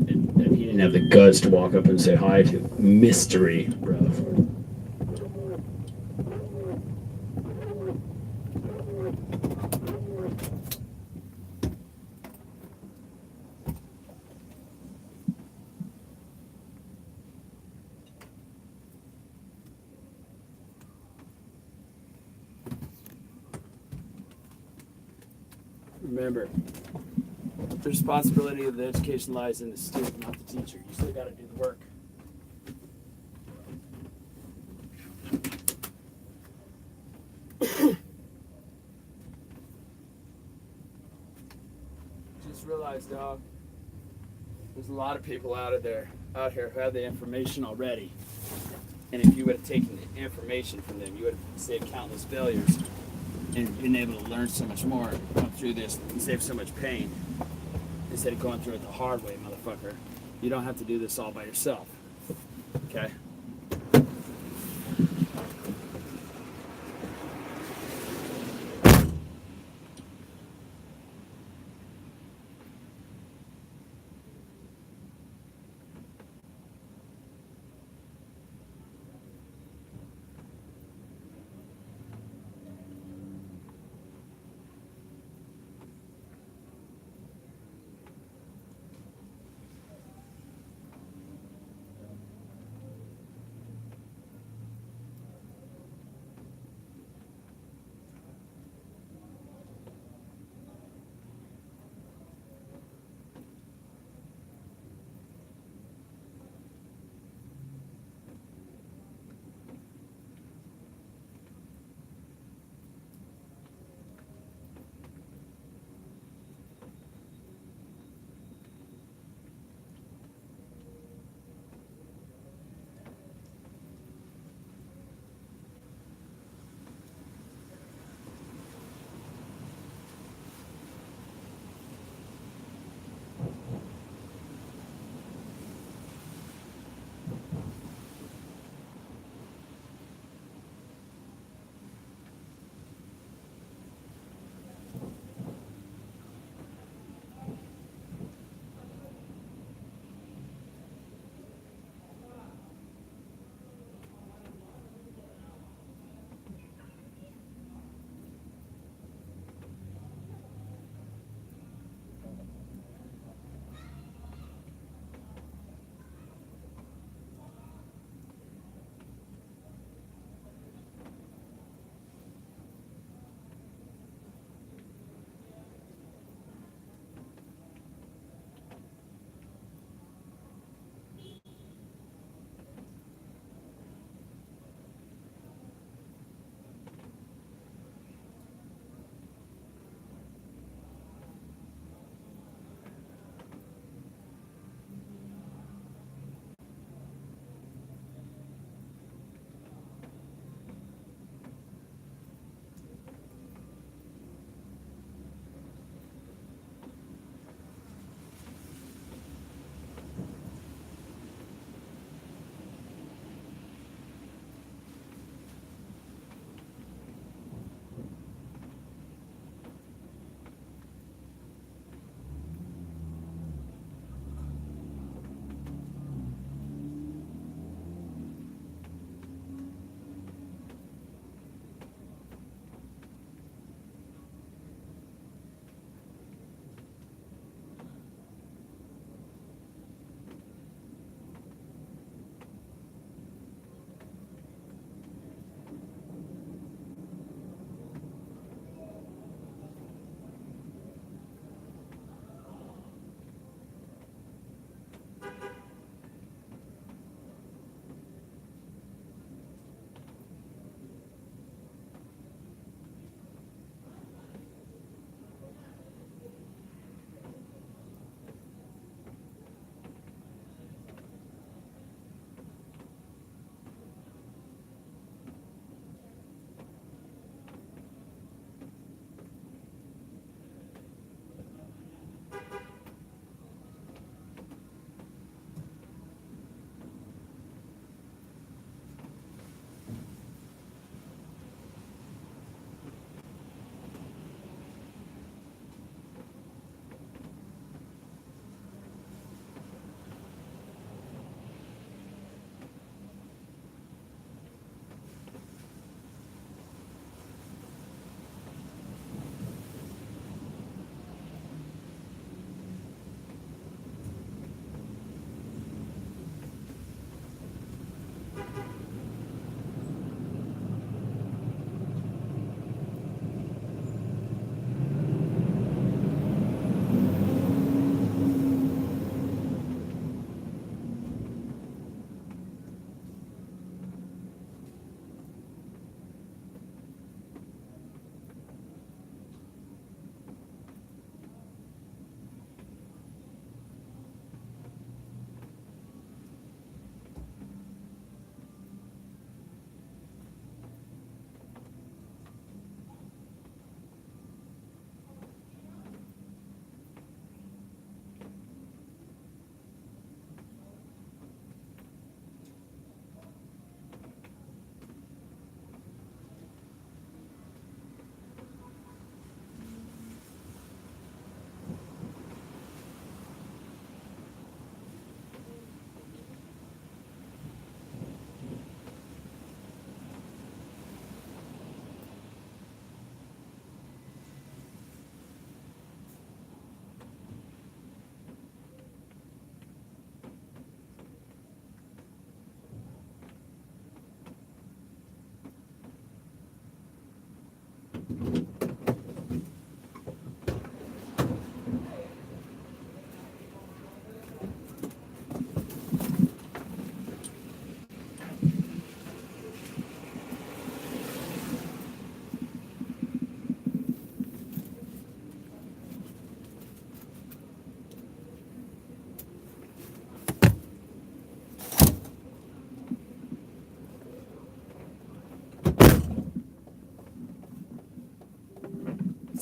And he didn't have the guts to walk up and say hi to Mystery, bro. Remember, the responsibility of the education lies in the student, not the teacher. You still got to do the work. Just realize, dog, there's a lot of people out here who have the information already. And if you would have taken the information from them, you would have saved countless failures and been able to learn so much more, come through this, and save so much pain instead of going through it the hard way, motherfucker. You don't have to do this all by yourself. Okay?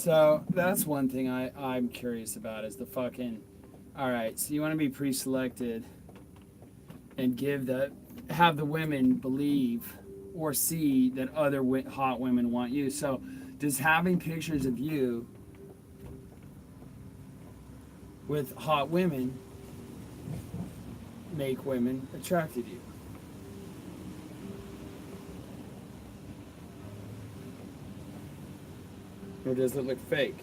So that's one thing I'm curious about is the fucking. All right, so you want to be pre-selected and have the women believe or see that other hot women want you. So does having pictures of you with hot women make women attracted to you? Or does it look fake?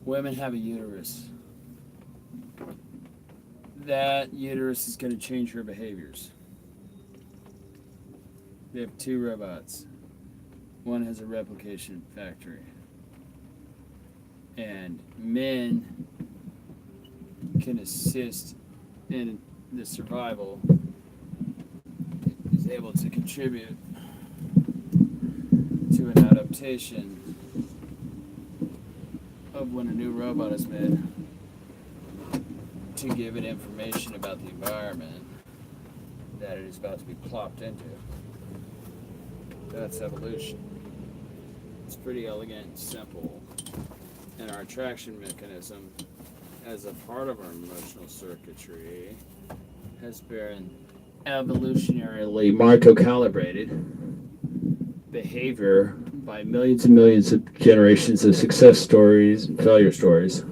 Women have a uterus. That uterus is going to change her behaviors. They have 2 robots. One has a replication factory. And men can assist in the survival, is able to contribute to an adaptation of when a new robot is made to give it information about the environment that it is about to be plopped into. That's evolution. It's pretty elegant and simple. And our attraction mechanism, as a part of our emotional circuitry, has been evolutionarily Marco-calibrated behavior by millions and millions of generations of success stories and failure stories.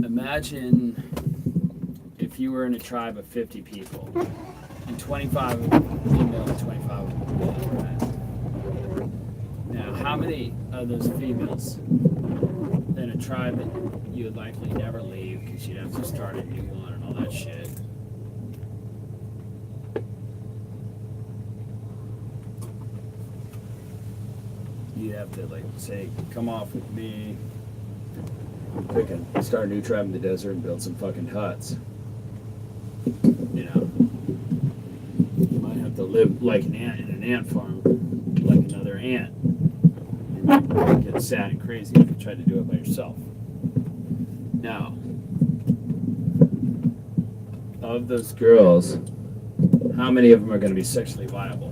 Imagine if you were in a tribe of 50 people and 25 female and 25 male, right? Now, how many of those females in a tribe that you would likely never leave because you'd have to start a new one and all that shit? You'd have to, like, say, come off with me, start a new tribe in the desert and build some fucking huts. You know? You might have to live like an ant in an ant farm, like another ant. You get sad and crazy if you try to do it by yourself. Now, of those girls, how many of them are going to be sexually viable?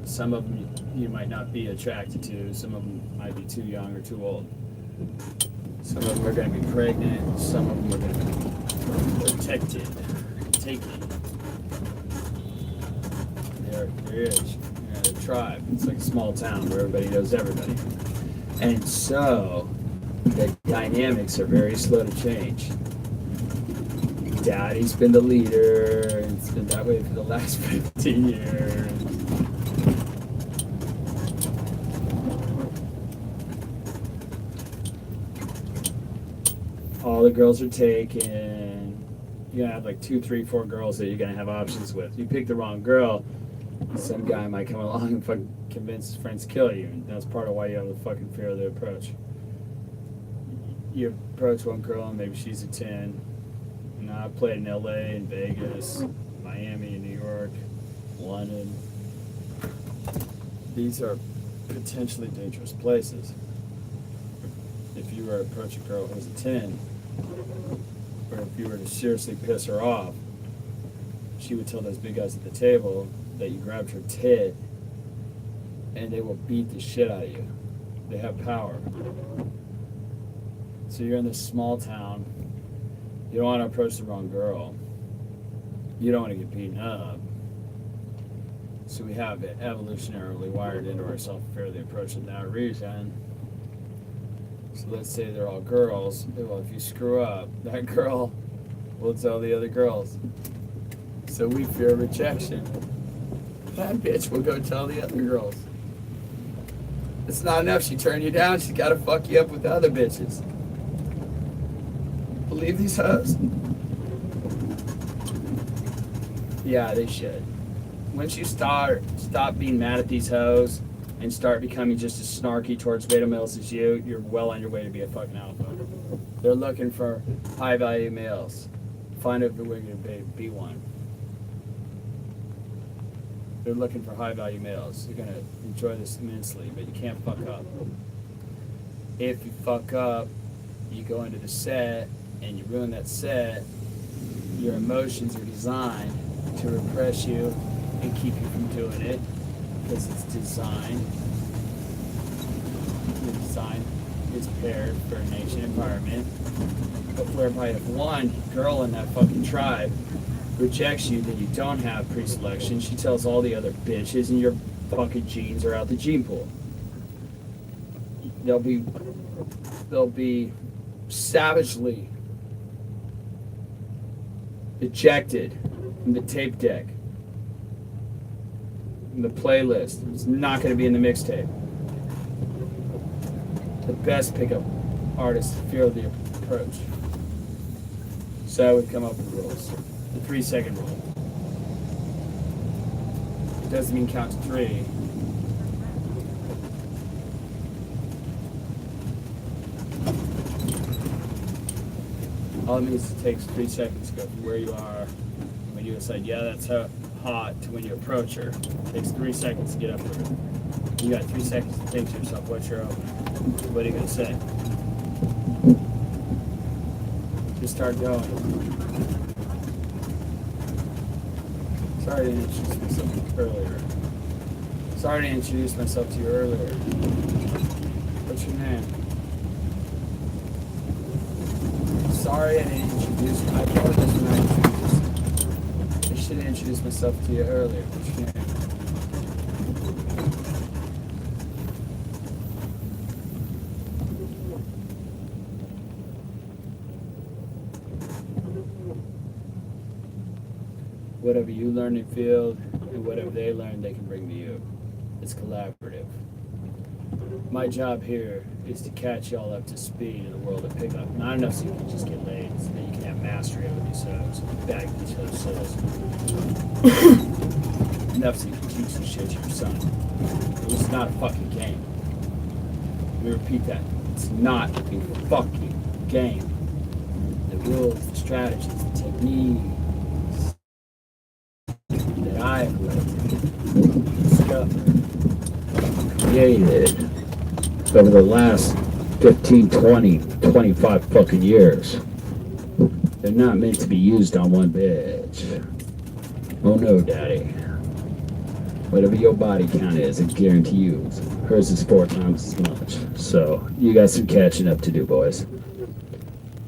Some of them you might not be attracted to. Some of them might be too young or too old. Some of them are going to be pregnant. Some of them are going to be protected, taken. There is a tribe. It's like a small town where everybody knows everybody. And so the dynamics are very slow to change. Daddy's been the leader, and it's been that way for the last 15 years. All the girls are taken. You're gonna have like 2, 3, 4 girls that you're gonna have options with. You pick the wrong girl, some guy might come along and fucking convince his friends to kill you. And that's part of why you have the fucking fear of the approach. You approach one girl and maybe she's a 10. And I played in LA and Vegas, Miami and New York, London. These are potentially dangerous places. If you were to approach a girl who's a 10, or if you were to seriously piss her off, she would tell those big guys at the table that you grabbed her tit, and they will beat the shit out of you. They have power. So you're in this small town. You don't want to approach the wrong girl. You don't want to get beaten up. So we have it evolutionarily wired into ourselves fairly approaching that reason. So let's say they're all girls. Well, if you screw up, that girl will tell the other girls. So we fear rejection. That bitch will go tell the other girls. It's not enough she turned you down, she's got to fuck you up with other bitches. Believe these hoes? Yeah, they should. Once you stop being mad at these hoes and start becoming just as snarky towards beta males as you're well on your way to be a fucking alpha. They're looking for high value males. Find out if we're going to be one. They're looking for high value males. You're going to enjoy this immensely, but you can't fuck up. If you fuck up, you go into the set and you ruin that set, your emotions are designed to repress you and keep you from doing it because it's designed. The design is paired for an ancient environment, but whereby if one girl in that fucking tribe rejects you, then you don't have pre-selection. She tells all the other bitches, and your fucking genes are out the gene pool. They'll be savagely ejected from the tape deck, from the playlist. It's not going to be in the mixtape. The best pickup artists fear the approach. So we've come up with rules. The 3-second rule. It doesn't mean count to 3. All it means is it takes 3 seconds to go from where you are when you decide, yeah, that's hot, to when you approach her. It takes 3 seconds to get up with her. You got 3 seconds to think to yourself, what's your opening? What are you going to say? Just start going. Sorry to introduce myself to you earlier. What's your name? Sorry I didn't introduce you. I apologize when I introduced you. I should have introduced myself to you earlier. What's your name? Whatever you learn in field and whatever they learn, they can bring to you. It's collaborative. My job here is to catch y'all up to speed in the world of pickup. Not enough so you can just get laid, so that you can have mastery over these hoes, bag each other's souls. Enough so you can teach some shit to your son. It's not a fucking game. Let me repeat that. It's not a fucking game. The rules, the strategies, the techniques that I have discovered, created over the last 15, 20, 25 fucking years. They're not meant to be used on one bitch. Oh no, daddy. Whatever your body count is, I guarantee you, hers is 4 times as much. So, you got some catching up to do, boys.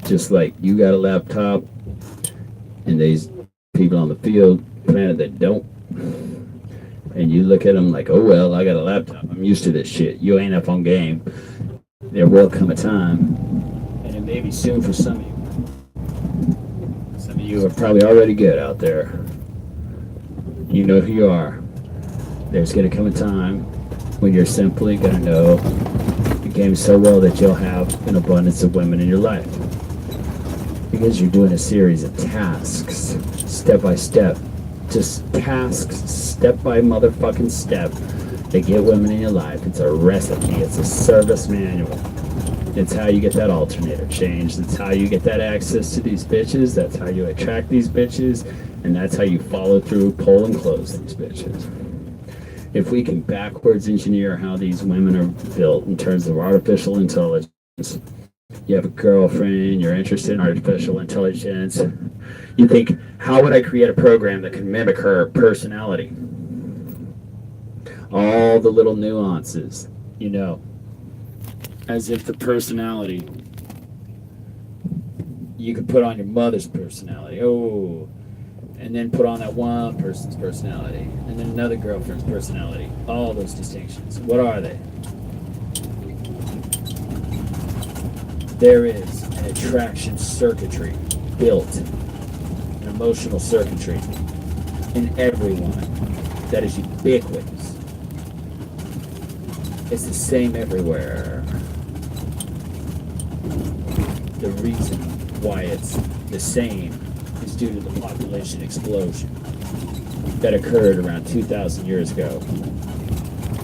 Just like you got a laptop, and there's people on the field, planet that don't. And you look at them like, oh well, I got a laptop. I'm used to this shit. You ain't up on game. There will come a time, and it may be soon for some of you. Some of you are probably already good out there. You know who you are. There's going to come a time when you're simply going to know the game so well that you'll have an abundance of women in your life. Because you're doing a series of tasks, step by step. Just tasks, step by motherfucking step, to get women in your life. It's a recipe. It's a service manual. It's how you get that alternator changed. It's how you get that access to these bitches. That's how you attract these bitches. And that's how you follow through, pull, and close these bitches. If we can backwards engineer how these women are built in terms of artificial intelligence, you have a girlfriend, you're interested in artificial intelligence, you think, how would I create a program that can mimic her personality? All the little nuances, you know. As if the personality you could put on your mother's personality. Oh, and then put on that one person's personality, and then another girlfriend's personality. All those distinctions. What are they? There is an attraction circuitry built, an emotional circuitry in everyone that is ubiquitous. It's the same everywhere. The reason why it's the same is due to the population explosion that occurred around 2,000 years ago.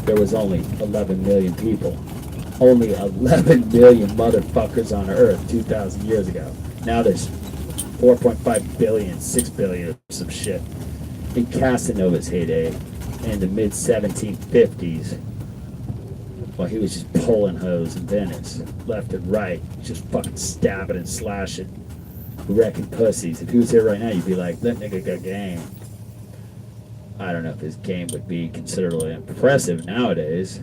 There was only 11 million people. Only 11 million motherfuckers on Earth 2,000 years ago. Now there's 4.5 billion, 6 billion or some shit. In Casanova's heyday, in the mid-1750s, while he was just pulling hose in Venice, left and right, just fucking stabbing and slashing, wrecking pussies. If he was here right now, you'd be like, that nigga got game. I don't know if his game would be considerably impressive nowadays.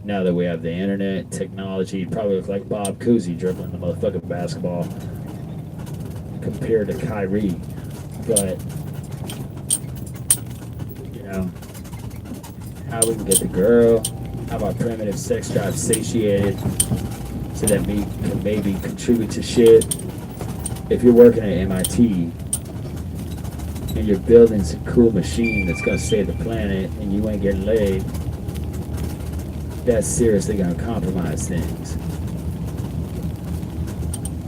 Now that we have the internet, technology, he'd probably look like Bob Cousy dribbling the motherfucking basketball compared to Kyrie. But, you know, how we can get the girl, have our primitive sex drive satiated so that we can maybe contribute to shit. If you're working at MIT and you're building some cool machine that's going to save the planet and you ain't getting laid, that's seriously going to compromise things.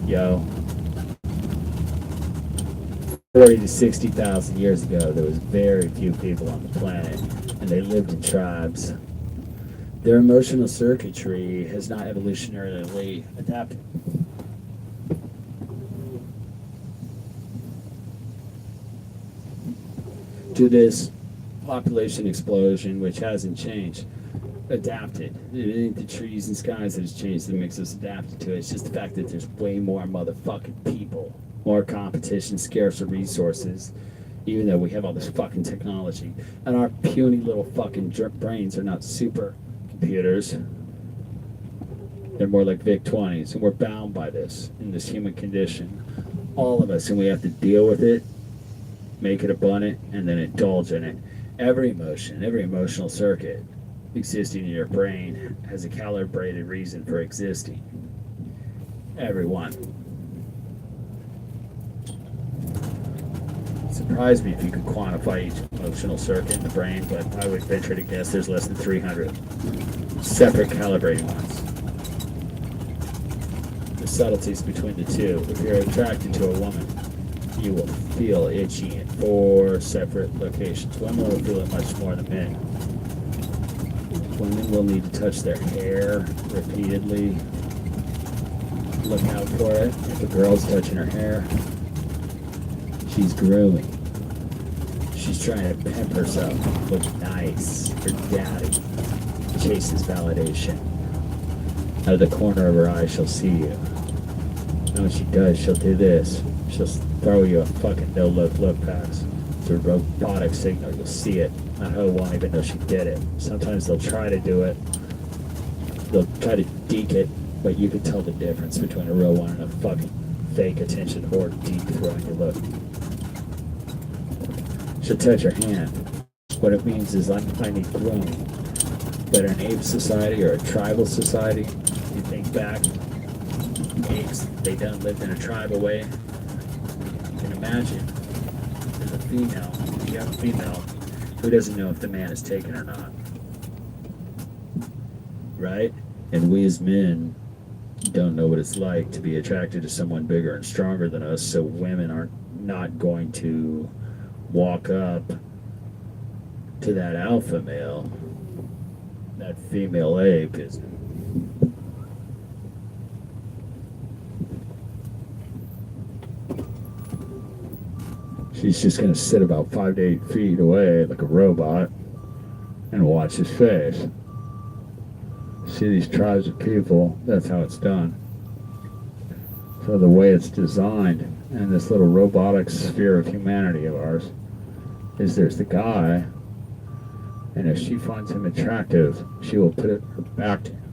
Yo, 40 to 60,000 years ago, there was very few people on the planet, and they lived in tribes. Their emotional circuitry has not evolutionarily adapted. To this population explosion, which hasn't changed. Adapted. It ain't the trees and skies that has changed that makes us adapted to it. It's just the fact that there's way more motherfucking people, more competition, scarcer resources, even though we have all this fucking technology. And our puny little fucking brains are not super computers. They're more like VIC-20s, and we're bound by this in this human condition. All of us, and we have to deal with it, make it abundant, and then indulge in it. Every emotion, every emotional circuit existing in your brain has a calibrated reason for existing. Everyone. Surprise me if you could quantify each emotional circuit in the brain, but I would venture to guess there's less than 300 separate calibrating ones. The subtleties between the two. If you're attracted to a woman, you will feel itchy in 4 separate locations. Women will feel it much more than men. Women will need to touch their hair repeatedly. Look out for it. If a girl's touching her hair, she's grooming. She's trying to pimp herself, look nice for daddy. Chases validation. Out of the corner of her eye, she'll see you. And when she does, she'll do this. She'll throw you a fucking no-look look pass. It's a robotic signal. You'll see it. That hoe won't even know she did it. Sometimes they'll try to do it. They'll try to deke it, but you can tell the difference between a real one and a fucking fake attention whore deep throwing your look. She'll touch your hand. What it means is I need grooming. But in an ape society or a tribal society, you think back, apes, they done lived in a tribal way. You can imagine there's a female, a young female, who doesn't know if the man is taken or not. Right? And we as men don't know what it's like to be attracted to someone bigger and stronger than us, so women are not going to walk up to that alpha male. That female ape is. She's just going to sit about 5 to 8 feet away like a robot and watch his face. See these tribes of people, that's how it's done. So the way it's designed in this little robotic sphere of humanity of ours is there's the guy, and if she finds him attractive, she will put it her back to him.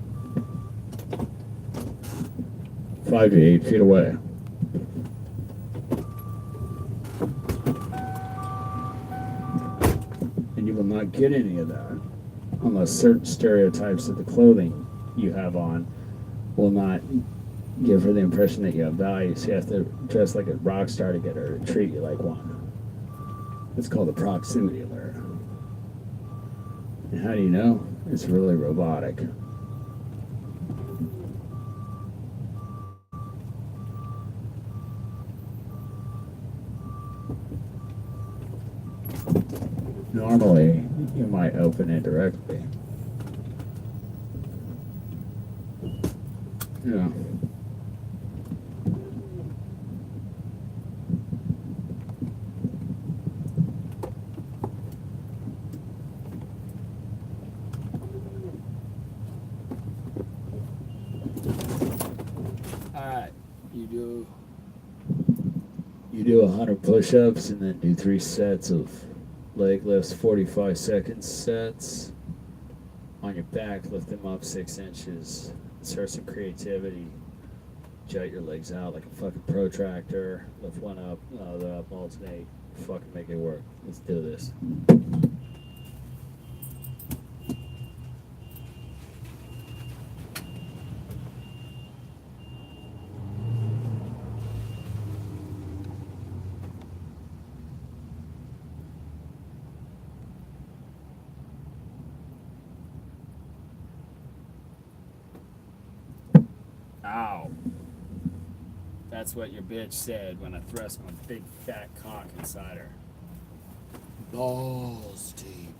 5 to 8 feet away. not get any of that unless certain stereotypes of the clothing you have on will not give her the impression that you have value. So you have to dress like a rock star to get her to treat you like one. It's called a proximity alert. And how do you know? It's really robotic. Normally, you might open it directly. Yeah. All right, you do 100 push-ups and then do 3 sets of leg lifts, 45-second sets. On your back, lift them up 6 inches. Insert some creativity. Jut your legs out like a fucking protractor. Lift one up, another up, alternate. Fucking make it work. Let's do this. Ow. That's what your bitch said when I thrust my big fat cock inside her. balls deep.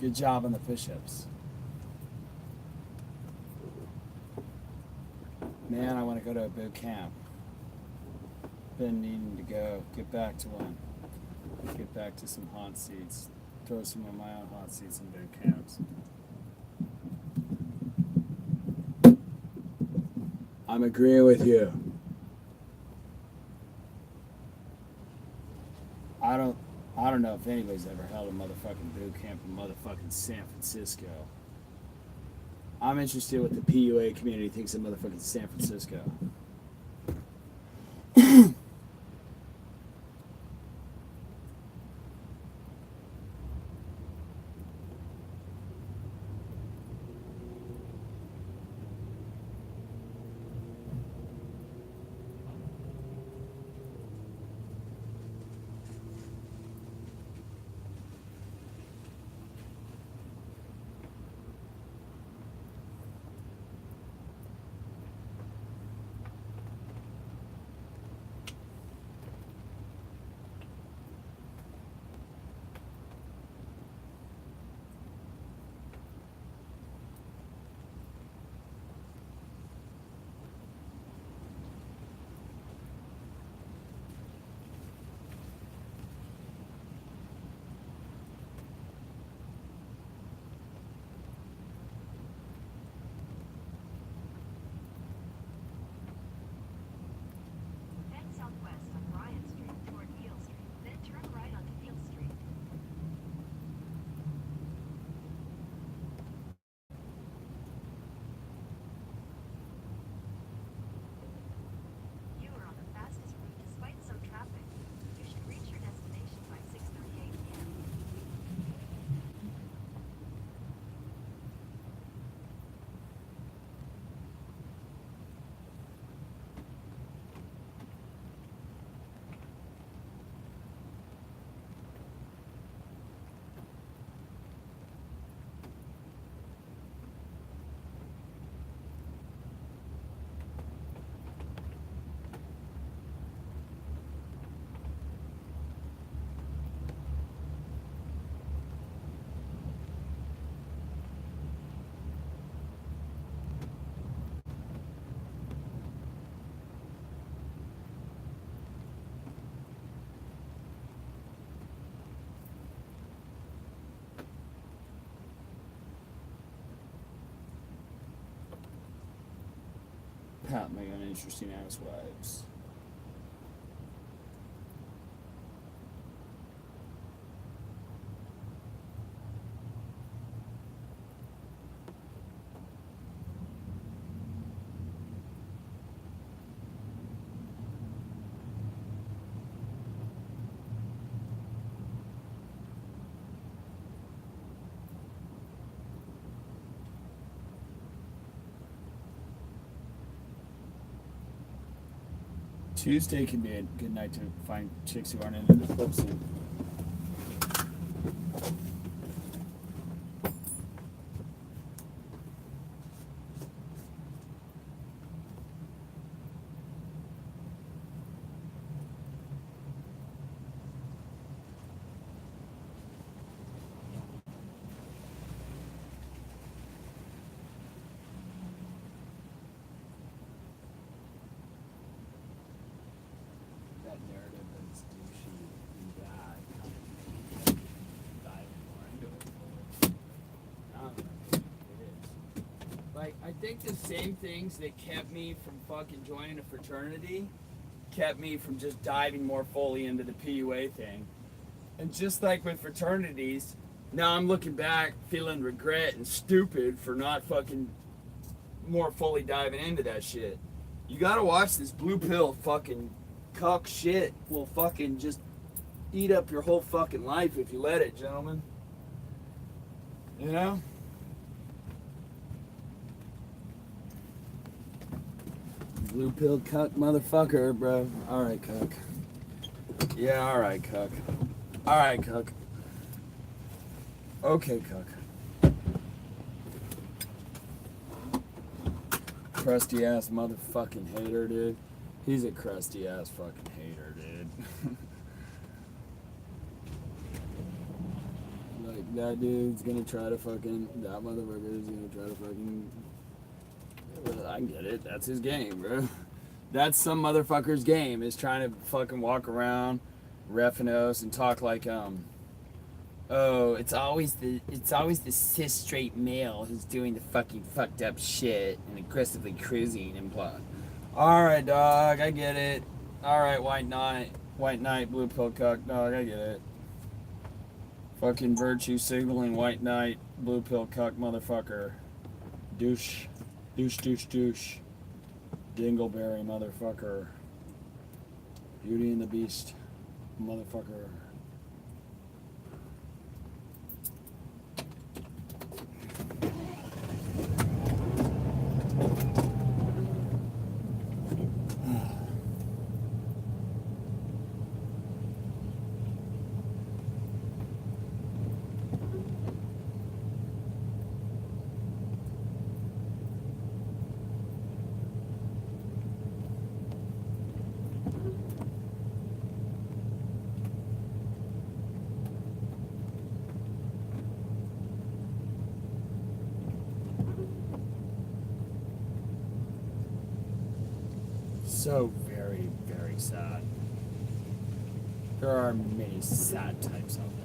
Good job on the push-ups. Man, I want to go to a boot camp. Been needing to go. Get back to one. Get back to some hot seats. Throw some of my own hot seats in boot camps. I'm agreeing with you. I don't know if anybody's ever held a motherfucking boot camp in motherfucking San Francisco. I'm interested what the PUA community thinks of motherfucking San Francisco. Pat my uninteresting ass wives. Tuesday can be a good night to find chicks who aren't into the club scene. That narrative that's douchey and bad kind of makes me dive more into it. I don't know, it is. Like, I think the same things that kept me from fucking joining a fraternity kept me from just diving more fully into the PUA thing. And just like with fraternities, now I'm looking back feeling regret and stupid for not fucking more fully diving into that shit. You gotta watch this blue pill fucking cuck shit will fucking just eat up your whole fucking life if you let it, gentlemen. You know? Blue pill cuck motherfucker, bro. Alright, cuck. Yeah, alright, cuck. Alright, cuck. Okay, cuck. Crusty ass motherfucking hater, dude. He's a crusty ass fucking hater, dude. Look, Like, that dude's gonna try to fucking, that motherfucker is gonna try to fucking, I get it, that's his game, bro. That's some motherfucker's game, is trying to fucking walk around, reffing us, and talk like, oh, it's always the cis straight male who's doing the fucking fucked up shit and aggressively cruising and blah. Alright, dog, I get it. Alright, white knight, blue pill cock, dog, I get it. Fucking virtue signaling white knight, blue pill cock motherfucker. Douche. Douche. Dingleberry motherfucker. Beauty and the Beast motherfucker. So very, very sad. There are many sad types out there.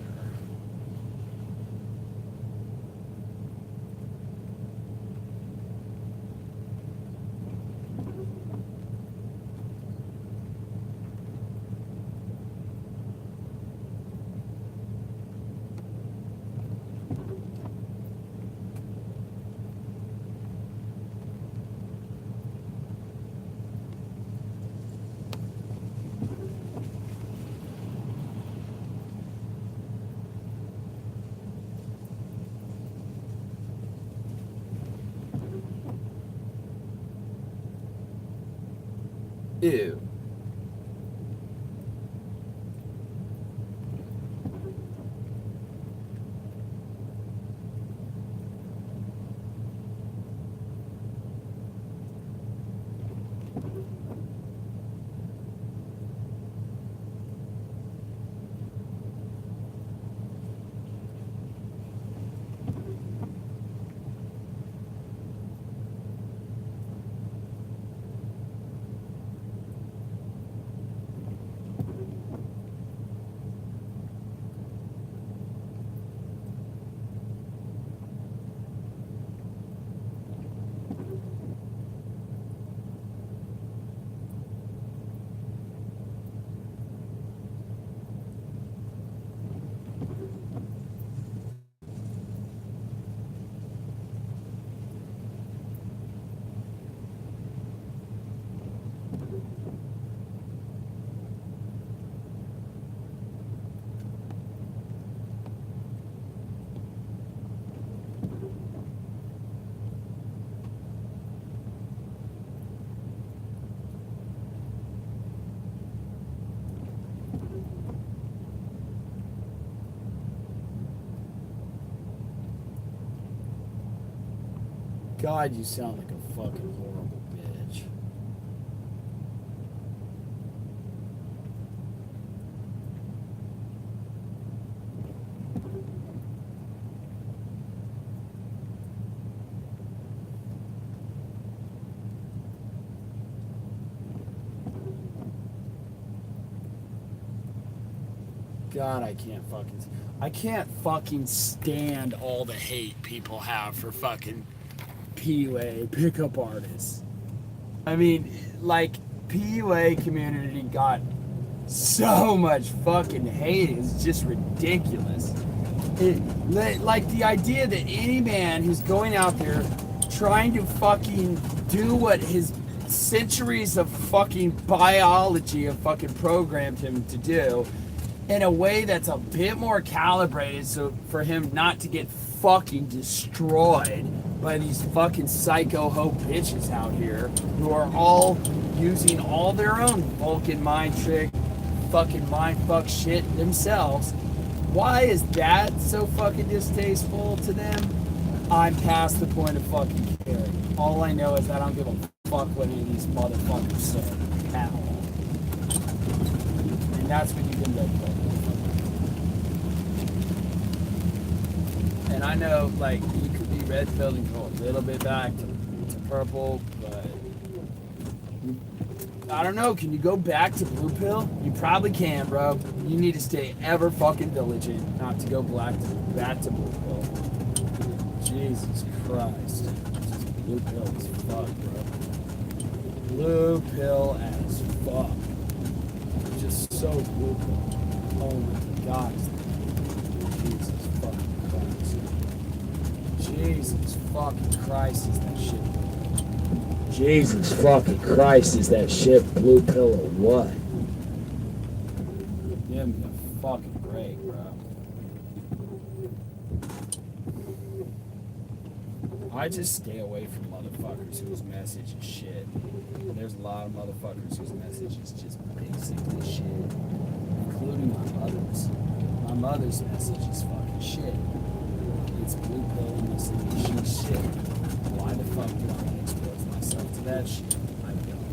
Ew. God, you sound like a fucking horrible bitch. God, I can't fucking stand all the hate people have for fucking PUA pickup artists. I mean, like, PUA community got so much fucking hate. It's just ridiculous. Like the idea that any man who's going out there trying to fucking do what his centuries of fucking biology have fucking programmed him to do in a way that's a bit more calibrated so for him not to get fucking destroyed by these fucking psycho hoe bitches out here who are all using all their own Vulcan mind trick fucking mind fuck shit themselves. Why is that so fucking distasteful to them? I'm past the point of fucking caring. All I know is that I don't give a fuck what any of these motherfuckers say at all. And that's when you can let go. And I know, like, you could be red pilled and go a little bit back to purple, but I don't know. Can you go back to blue pill? You probably can, bro. You need to stay ever fucking diligent not to go back to blue pill. Jesus Christ. Just blue pill as fuck, bro. Blue pill as fuck. Just so blue pill. Oh my God. Jesus fucking Christ. Jesus fucking Christ, is that shit? Jesus fucking Christ, is that shit blue pill or what? Give me a fucking break, bro. I just stay away from motherfuckers whose message is shit. And there's a lot of motherfuckers whose message is just basically shit, including my mother's. My mother's message is fucking shit. It's blue pill and this and she's shit. Why the fuck do I want to expose myself to that shit? I don't.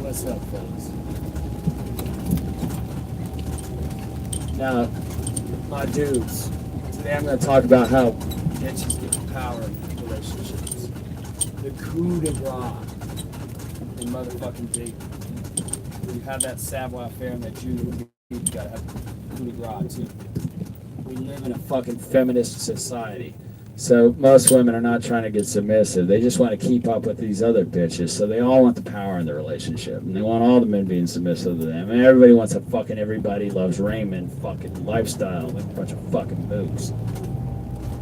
What's up, fellas? Now, my dudes, today I'm going to talk about how Bitches get power in relationships. The coup de grace in motherfucking dating. You have that savoir faire and that Jew, you gotta have coup de grace too. we live in a fucking feminist society. So most women are not trying to get submissive. They just want to keep up with these other bitches. So they all want the power in the relationship. And they want all the men being submissive to them. And everybody wants a fucking everybody loves Raymond fucking lifestyle. Like a bunch of fucking mooks.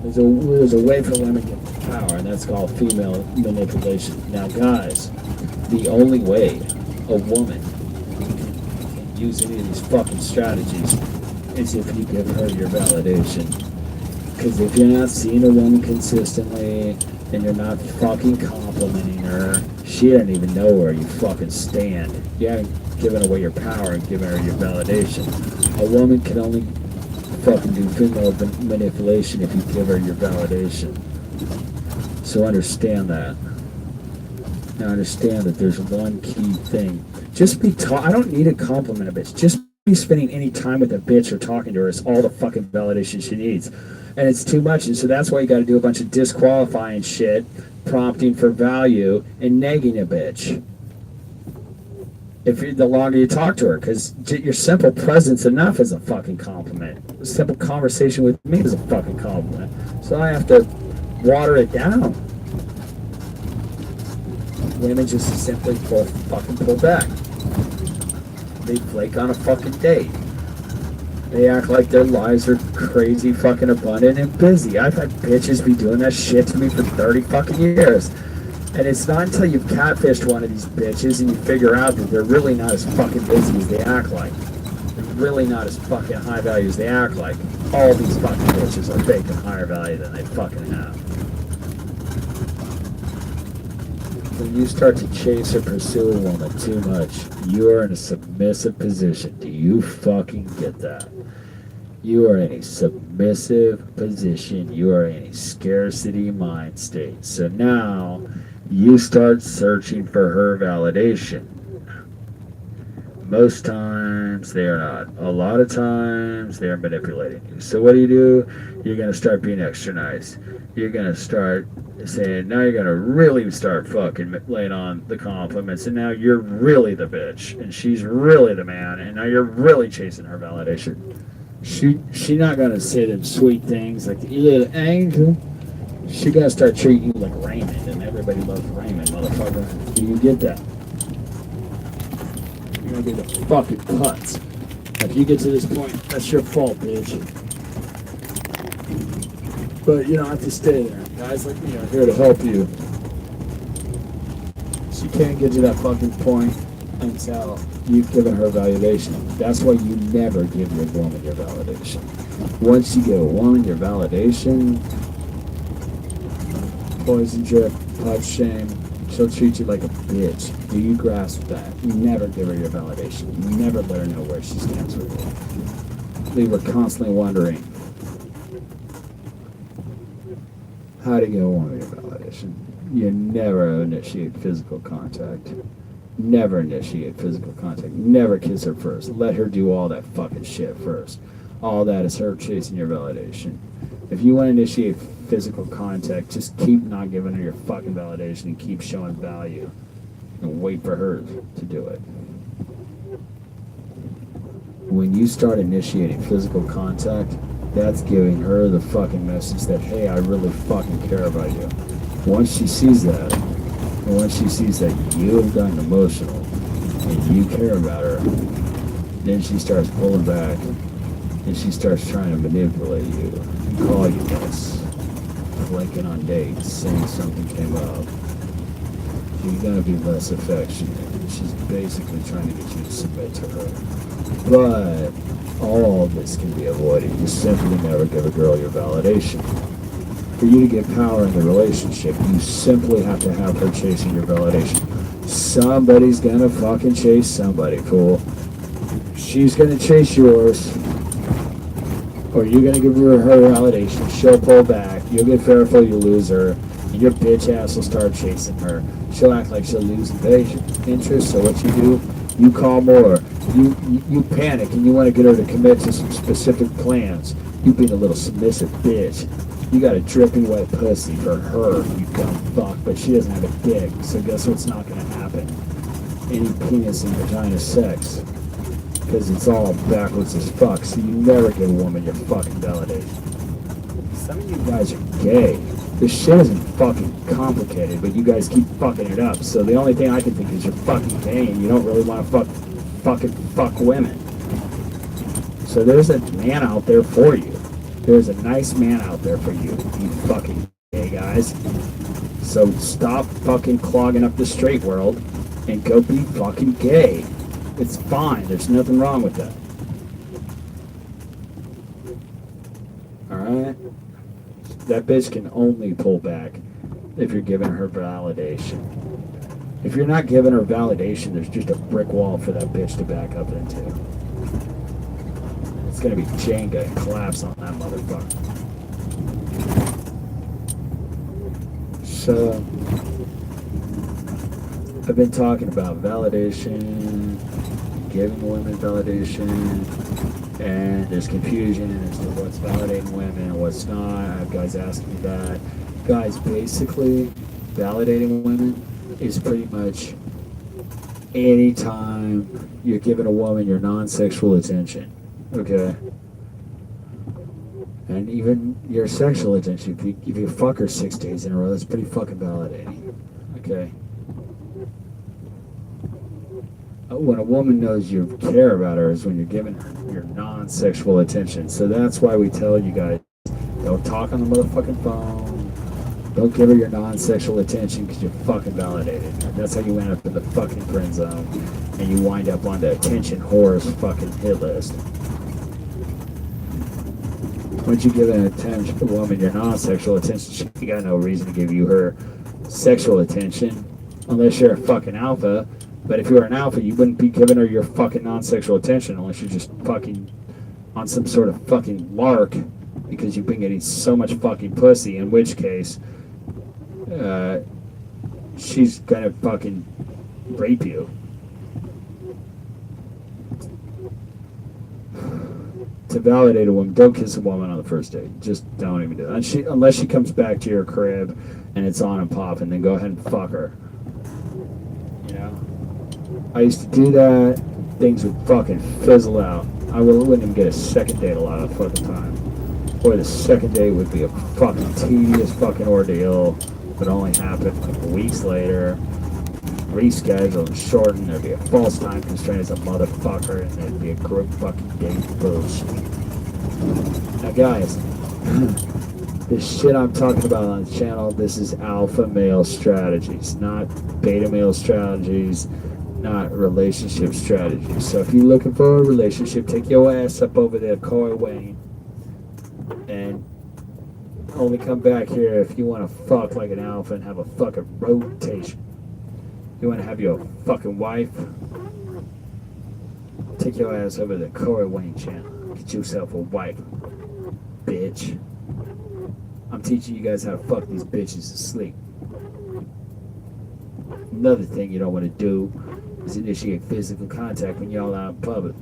There's a way for women to get power, and that's called female manipulation. Now guys, the only way a woman can use any of these fucking strategies is if you give her your validation. Because if you're not seeing a woman consistently and you're not fucking complimenting her, she doesn't even know where you fucking stand. You haven't given away your power and given her your validation. A woman can only fucking do female manipulation if you give her your validation. So understand that. Now understand that there's one key thing. Just be I don't need a compliment a bitch. Just be spending any time with a bitch or talking to her is all the fucking validation she needs. And it's too much, and so that's why you got to do a bunch of disqualifying shit, prompting for value, and negging a bitch. The longer you talk to her, because your simple presence enough is a fucking compliment. A simple conversation with me is a fucking compliment. So I have to water it down. Women just simply pull back. They flake on a fucking date. They act like their lives are crazy, fucking abundant and busy. I've had bitches be doing that shit to me for 30 fucking years. And it's not until you've catfished one of these bitches and you figure out that they're really not as fucking busy as they act like. They're really not as fucking high value as they act like. All these fucking bitches are faking higher value than they fucking have. When you start to chase or pursue a woman too much, you are in a submissive position. Do you fucking get that? You are in a submissive position. You are in a scarcity mind state. So now you start searching for her validation. Most times they are not. A lot of times they are manipulating you. So what do? You're going to start being extra nice. You're going to start saying, now you're going to really start fucking laying on the compliments. And now you're really the bitch. And she's really the man. And now you're really chasing her validation. She not going to say them sweet things like, you little angel. She got to start treating you like Raymond. And everybody loves Raymond, motherfucker. Do you get that? You're going to get the fucking putts. If you get to this point, that's your fault, bitch. But you don't have to stay there. Guys like me are here to help you. She can't get to that fucking point until you've given her validation. That's why you never give your woman your validation. Once you give a woman your validation, poison drip, love shame, she'll treat you like a bitch. Do you grasp that? You never give her your validation. You never let her know where she stands with you. Leave her constantly wondering, How to get a woman your validation. You never initiate physical contact. Never initiate physical contact. Never kiss her first. Let her do all that fucking shit first. All that is her chasing your validation. If you want to initiate physical contact, just keep not giving her your fucking validation and keep showing value. And wait for her to do it. When you start initiating physical contact, that's giving her the fucking message that, hey, I really fucking care about you. Once she sees that, and once she sees that you've gotten emotional and you care about her, then she starts pulling back and she starts trying to manipulate you, call you this, flanking on dates, saying something came up. You're gonna be less affectionate. She's basically trying to get you to submit to her. But all of this can be avoided. You simply never give a girl your validation. For you to get power in the relationship, you simply have to have her chasing your validation. Somebody's gonna fucking chase somebody, fool. She's gonna chase yours, or you're gonna give her validation. She'll pull back. You'll get fearful, you lose her, and your bitch ass will start chasing her. She'll act like she'll lose interest. So what you do? You call more. You panic and you want to get her to commit to some specific plans. You being a little submissive bitch. You got a dripping wet pussy for her, you dumb fuck, but she doesn't have a dick, so guess what's not gonna happen? Any penis and vagina sex. Because it's all backwards as fuck, so you never give a woman your fucking validation. Some of you guys are gay. This shit isn't fucking complicated, but you guys keep fucking it up, so the only thing I can think is you're fucking gay and you don't really want to fuck women. So there's a man out there for you. There's a nice man out there for you, you fucking gay guys. So stop fucking clogging up the straight world and go be fucking gay. It's fine. There's nothing wrong with that. Alright? That bitch can only pull back if you're giving her validation. If you're not giving her validation, there's just a brick wall for that bitch to back up into. It's gonna be Jenga and collapse on that motherfucker. So, I've been talking about validation, giving women validation, and there's confusion as to what's validating women and what's not. I have guys asking me that. Guys, basically, validating women is pretty much any time you're giving a woman your non-sexual attention. Okay. And even your sexual attention, if you fuck her 6 days in a row, that's pretty fucking validating. Okay. When a woman knows you care about her is when you're giving her your non-sexual attention. So that's why we tell you guys, don't talk on the motherfucking phone. Don't give her your non-sexual attention because you're fucking validating her. That's how you end up in the fucking friend zone. And you wind up on the attention whores fucking hit list. Once you give a woman your non-sexual attention, she got no reason to give you her sexual attention unless you're a fucking alpha. But if you were an alpha, you wouldn't be giving her your fucking non-sexual attention unless you're just fucking on some sort of fucking lark because you've been getting so much fucking pussy, in which case she's gonna fucking rape you. To validate a woman, don't kiss a woman on the first date. Just don't even do that. Unless she comes back to your crib and it's on and popping, then go ahead and fuck her. You know? I used to do that. Things would fucking fizzle out. I wouldn't even get a second date a lot of the fucking time. Or the second date would be a fucking tedious fucking ordeal. Would only happen like weeks later. Rescheduled and shortened. There'd be a false time constraint as a motherfucker, and there'd be a group fucking date bullshit. Now, guys, this shit I'm talking about on the channel, this is alpha male strategies, not beta male strategies, not relationship strategies. So if you're looking for a relationship, take your ass up over there, Coy Wayne, and only come back here if you want to fuck like an alpha and have a fucking rotation. You want to have your fucking wife? Take your ass over to the Corey Wayne channel. Get yourself a wife, bitch. I'm teaching you guys how to fuck these bitches to sleep. Another thing you don't want to do is initiate physical contact when y'all out in public.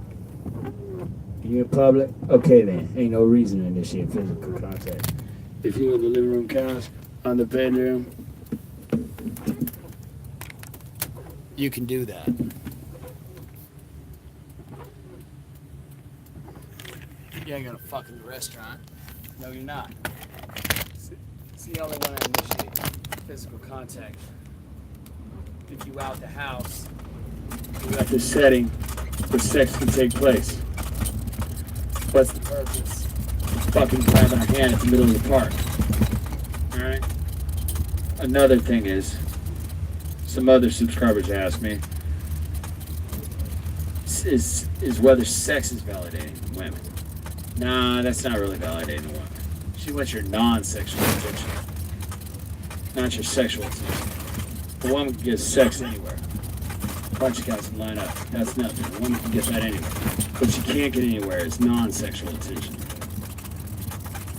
You in public? Okay then, ain't no reason to initiate physical contact. If you on the living room couch, on the bedroom, you can do that. You ain't gonna fuck in the restaurant. No, you're not. It's the only one to initiate physical contact. If you out the house, you got this setting where sex can take place. What's the purpose? Fucking grabbing her hand at the middle of the park. Alright? Another thing is, some other subscribers asked me, is whether sex is validating women. Nah, that's not really validating a woman. She wants your non-sexual attention, not your sexual attention. A woman can get sex anywhere. A bunch of guys can line up. That's nothing. A woman can get that anywhere. What she can't get anywhere is non-sexual attention.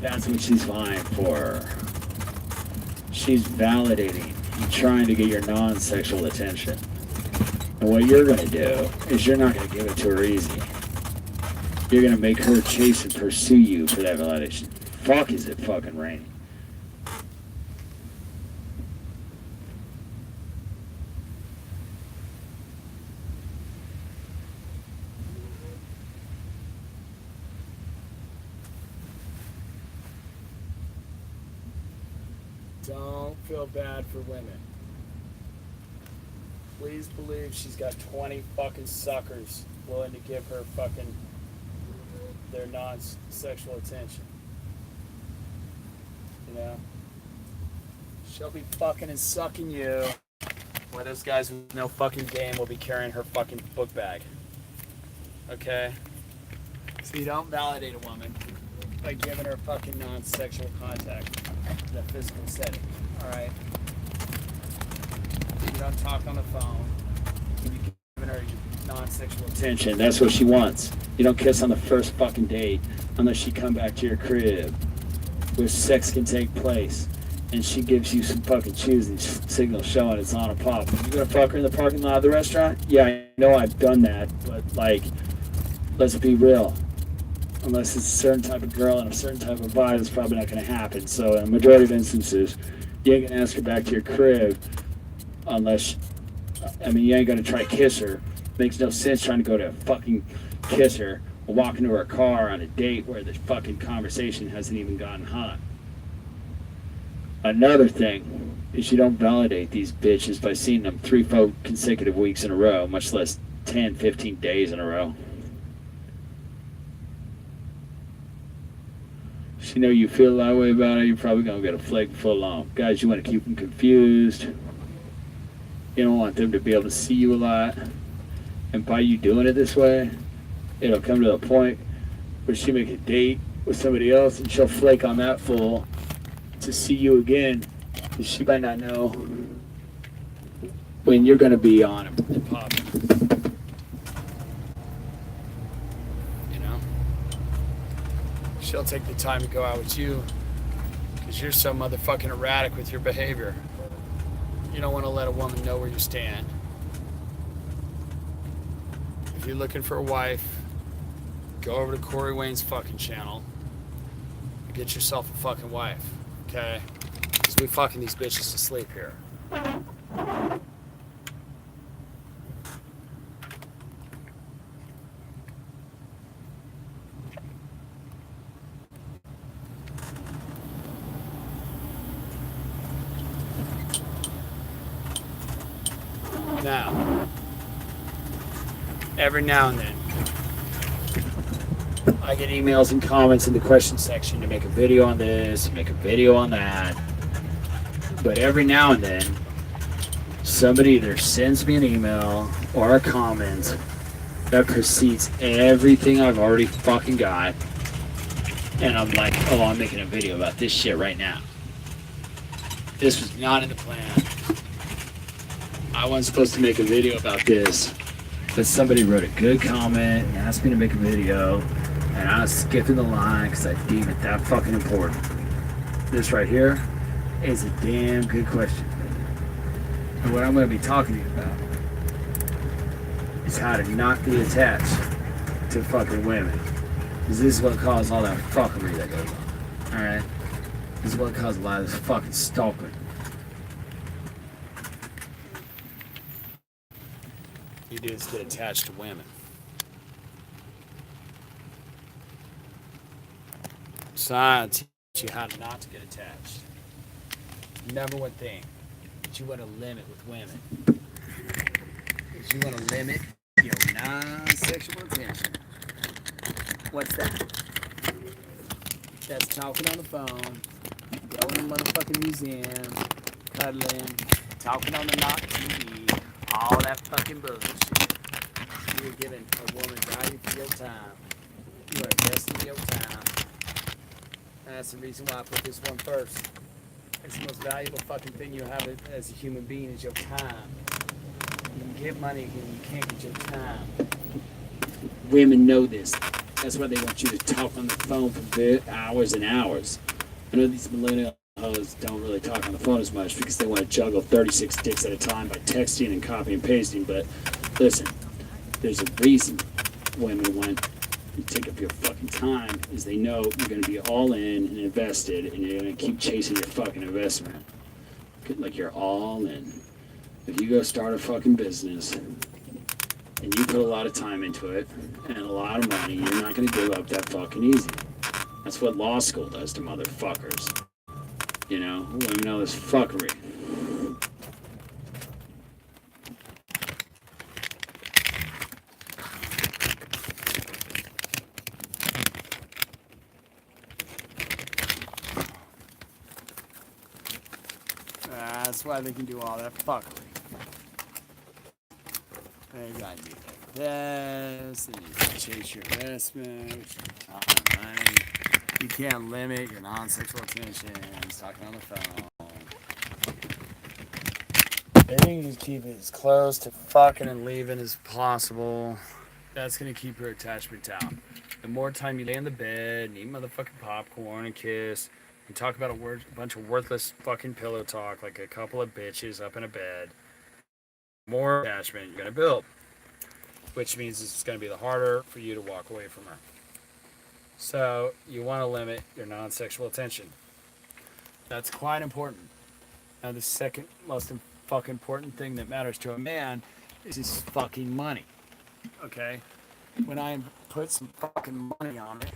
That's what she's vying for. She's validating and trying to get your non-sexual attention. And what you're going to do is you're not going to give it to her easy. You're going to make her chase and pursue you for that validation. Fuck, is it fucking raining? Don't feel bad for women. Please believe she's got 20 fucking suckers willing to give her fucking their non-sexual attention. You know? She'll be fucking and sucking you. Where those guys with no fucking game will be carrying her fucking book bag. Okay? So you don't validate a woman by giving her fucking non-sexual contact in a physical setting. Alright? You don't talk on the phone. You're giving her non-sexual attention. That's what she wants. You don't kiss on the first fucking date unless she come back to your crib where sex can take place and she gives you some fucking choosing signals showing it's on a pop. You gonna fuck her in the parking lot of the restaurant? Yeah, I know I've done that, but like, let's be real. Unless it's a certain type of girl and a certain type of vibe, it's probably not gonna happen. So in a majority of instances, you ain't gonna ask her back to your crib unless, you ain't gonna try to kiss her. Makes no sense trying to go to fucking kiss her or walk into her car on a date where the fucking conversation hasn't even gotten hot. Another thing is you don't validate these bitches by seeing them 3-4 consecutive weeks in a row, much less 10, 15 days in a row. She know you feel that way about it, you're probably gonna get a flake full long. Guys, you want to keep them confused. You don't want them to be able to see you a lot. And by you doing it this way, it'll come to a point where she make a date with somebody else and she'll flake on that fool to see you again. And she might not know when you're gonna be on and popping. You know? She'll take the time to go out with you because you're so motherfucking erratic with your behavior. You don't want to let a woman know where you stand. If you're looking for a wife, go over to Corey Wayne's fucking channel and get yourself a fucking wife, okay? Because we fucking these bitches to sleep here. Now, every now and then, I get emails and comments in the question section to make a video on this, make a video on that. But every now and then, somebody either sends me an email or a comment that precedes everything I've already fucking got. And I'm like, oh, I'm making a video about this shit right now. This was not in the plan. I wasn't supposed to make a video about this, but somebody wrote a good comment and asked me to make a video, and I was skipping the line because I deem it that fucking important. This right here is a damn good question. And what I'm going to be talking to you about is how to not be attached to fucking women. Because this is what caused all that fuckery that goes on. Alright? This is what caused a lot of this fucking stalking. You dudes get attached to women. So I'll teach you how not to get attached. Number one thing that you want to limit with women is you want to limit your non-sexual attention. What's that? That's talking on the phone, going to the motherfucking museum, cuddling, talking on the knock TV, all that fucking bullshit. You're giving a woman value for your time. You are investing your time. That's the reason why I put this one first. It's the most valuable fucking thing you have as a human being is your time. You can get money and you can't get your time. Women know this. That's why they want you to talk on the phone for hours and hours. I know these millennial hoes don't really talk on the phone as much because they want to juggle 36 dicks at a time by texting and copy and pasting. But listen, there's a reason women want you to take up your fucking time is they know you're going to be all in and invested and you're going to keep chasing your fucking investment. Like you're all in. If you go start a fucking business and you put a lot of time into it and a lot of money, you're not going to give up that fucking easy. That's what law school does to motherfuckers. You know, women know this fuckery. That's why they can do all that fuckery. They got you like this, and you can chase your investment, money. You can't limit your non-sexual attention, talking on the phone. I think you just keep it as close to fucking and leaving as possible. That's gonna keep your attachment down. The more time you lay in the bed and eat motherfucking popcorn and kiss and talk about a bunch of worthless fucking pillow talk like a couple of bitches up in a bed, more attachment you're gonna build. Which means it's gonna be the harder for you to walk away from her. So you want to limit your non-sexual attention. That's quite important. Now the second most fucking important thing that matters to a man is his fucking money. Okay? When I put some fucking money on it,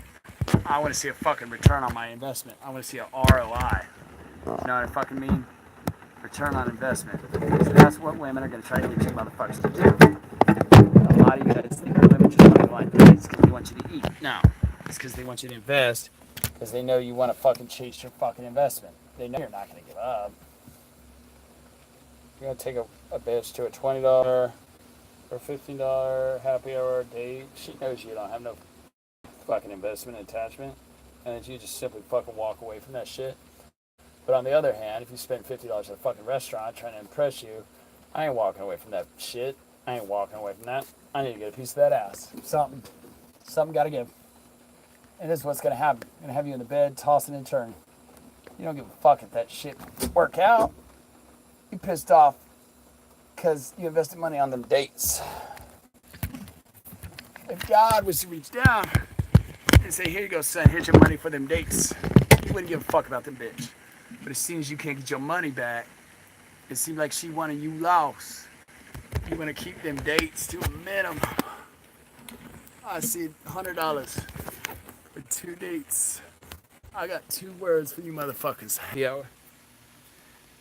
I want to see a fucking return on my investment. I want to see a ROI. You know what I fucking mean? Return on investment. So that's what women are going to try to get you motherfuckers to do. A lot of you guys think women just want to go on dates because they want you to eat. No. It's because they want you to invest because they know you want to fucking chase your fucking investment. They know you're not going to give up. You're going to take a bitch to a $20 or $15 happy hour date. She knows you don't have no fucking investment attachment and that you just simply fucking walk away from that shit. But on the other hand, if you spend $50 at a fucking restaurant trying to impress you, I ain't walking away from that shit. I ain't walking away from that. I need to get a piece of that ass. Something got to give. And this is what's going to happen. I'm going to have you in the bed, tossing and turning. You don't give a fuck if that shit work out. You pissed off because you invested money on them dates. If God was to reach down and say, here you go, son, here's your money for them dates, you wouldn't give a fuck about them bitch. But as soon as you can't get your money back, it seems like she wanted you lost. You want to keep them dates to a minimum. I see $100 for 2 dates. I got 2 words for you motherfuckers. Yo.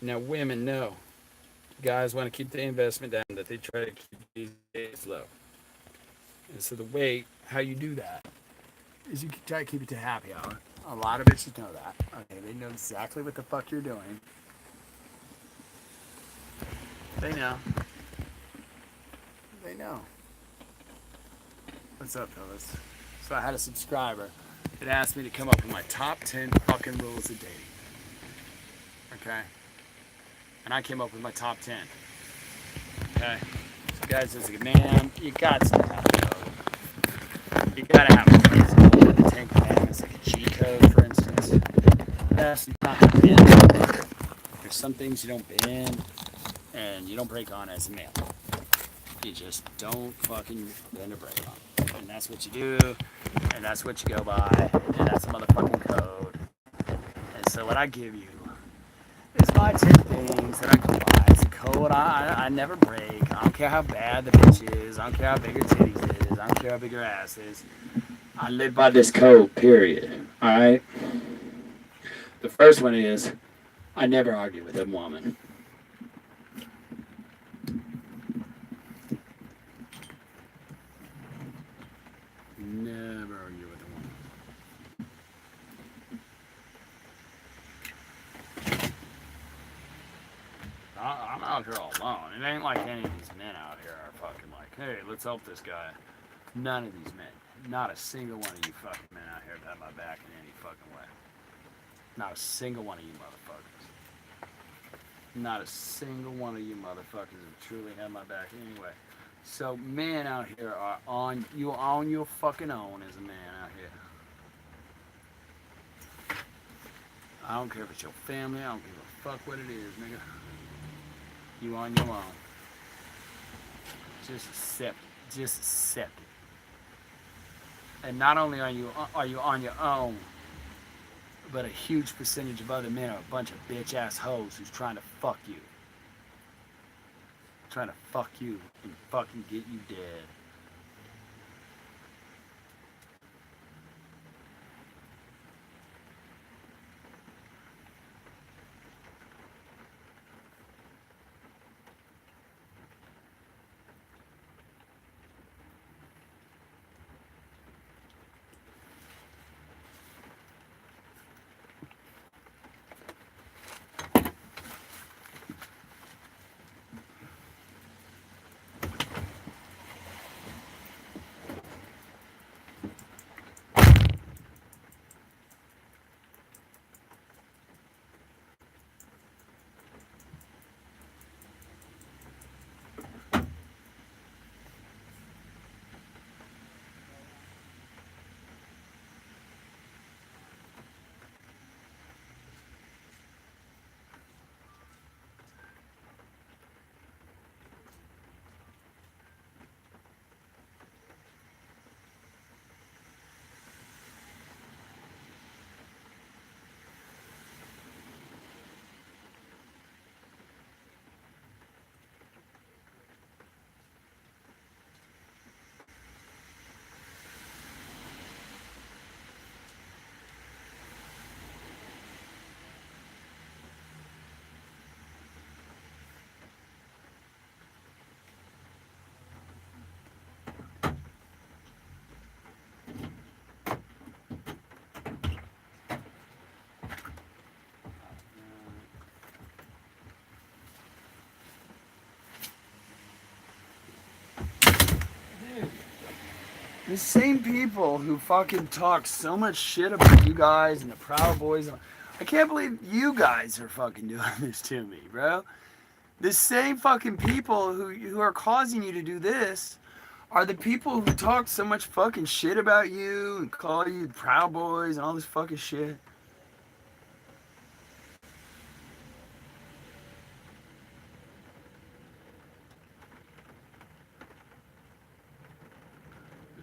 Now women know. Guys want to keep the investment down, that they try to keep these dates low. And so the way, how you do that, is you try to keep it to happy hour. A lot of bitches know that. Okay, they know exactly what the fuck you're doing. They know. They know. What's up, fellas? So I had a subscriber that asked me to come up with my top 10 fucking rules of dating. Okay? And I came up with my top 10. Okay? So guys, as a man, you got to have those. You gotta have the 10 commandments, like a G code, for instance. You gotta best not to bend. There's some things you don't bend and you don't break on as a male. You just don't fucking bend or break on. And that's what you do, and that's what you go by, and that's a motherfucking code. And so what I give you is my 10 things that I go by. It's a code I never break. I don't care how bad the bitch is. I don't care how big her titties is. I don't care how big her ass is. I live by this code, period. Alright? The first one is, I never argue with a woman. Never argue with a woman. I'm out here all alone. It ain't like any of these men out here are fucking like, hey, let's help this guy. None of these men. Not a single one of you fucking men out here have my back in any fucking way. Not a single one of you motherfuckers. Not a single one of you motherfuckers have truly had my back anyway. So men out here are on your fucking own as a man out here. I don't care if it's your family, I don't give a fuck what it is, nigga. You on your own. Just accept it. Just accept it. And not only are you on your own, but a huge percentage of other men are a bunch of bitch ass hoes who's trying to fuck you. Trying to fuck you and fucking get you dead. The same people who fucking talk so much shit about you guys and the Proud Boys. I can't believe you guys are fucking doing this to me, bro. The same fucking people who are causing you to do this are the people who talk so much fucking shit about you and call you Proud Boys and all this fucking shit.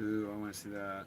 Ooh, I want to see that.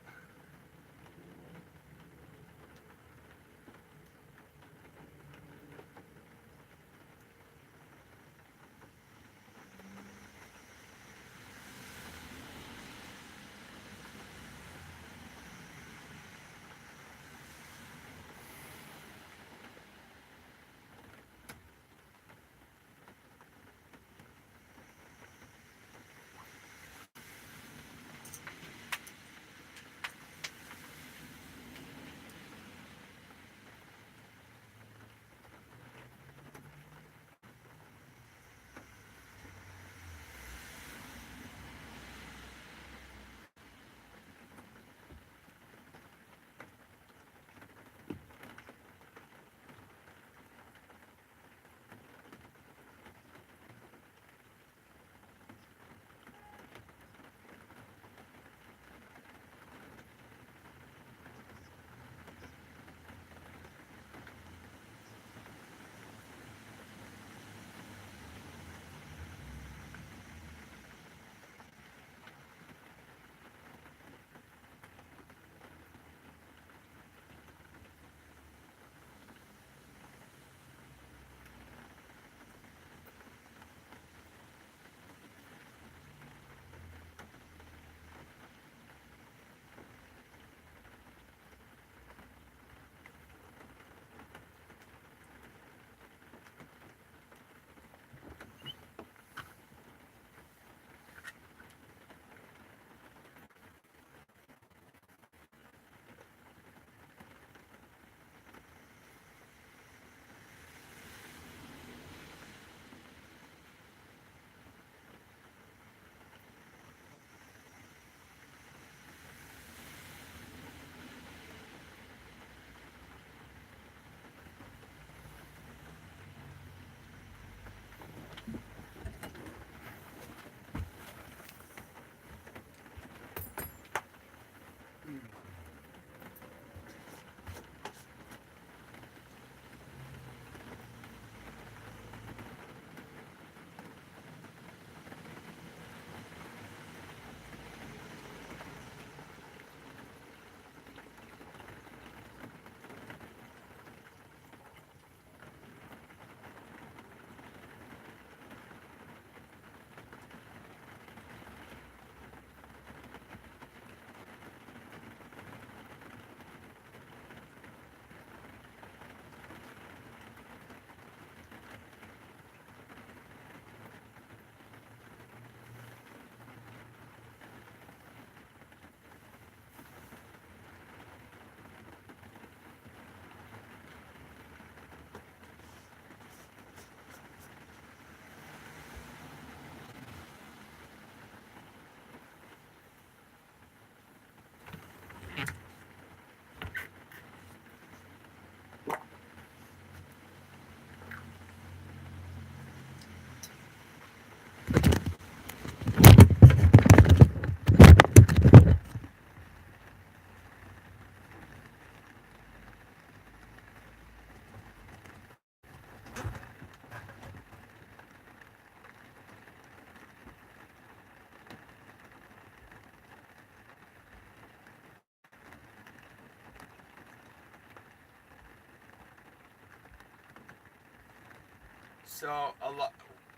So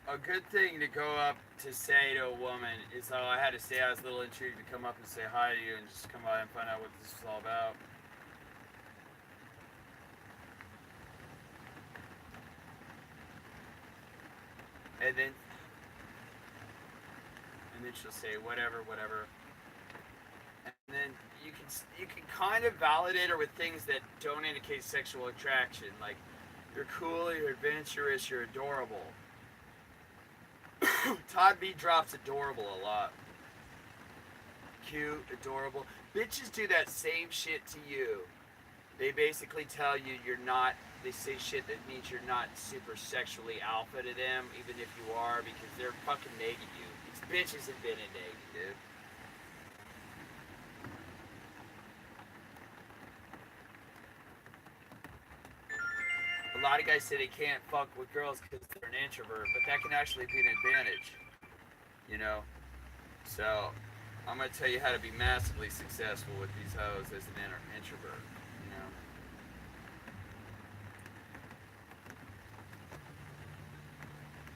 a good thing to go up to say to a woman is, oh, I had to say I was a little intrigued to come up and say hi to you and just come by and find out what this is all about. And then she'll say whatever, whatever. And then you can kind of validate her with things that don't indicate sexual attraction, like you're cool, you're adventurous, you're adorable. Todd B drops adorable a lot. Cute, adorable. Bitches do that same shit to you. They basically tell you you're not, they say shit that means you're not super sexually alpha to them, even if you are, because they're fucking nagging you. These bitches have been in nagging, dude. A lot of guys say they can't fuck with girls because they're an introvert, but that can actually be an advantage, you know? So, I'm going to tell you how to be massively successful with these hoes as an introvert, you know?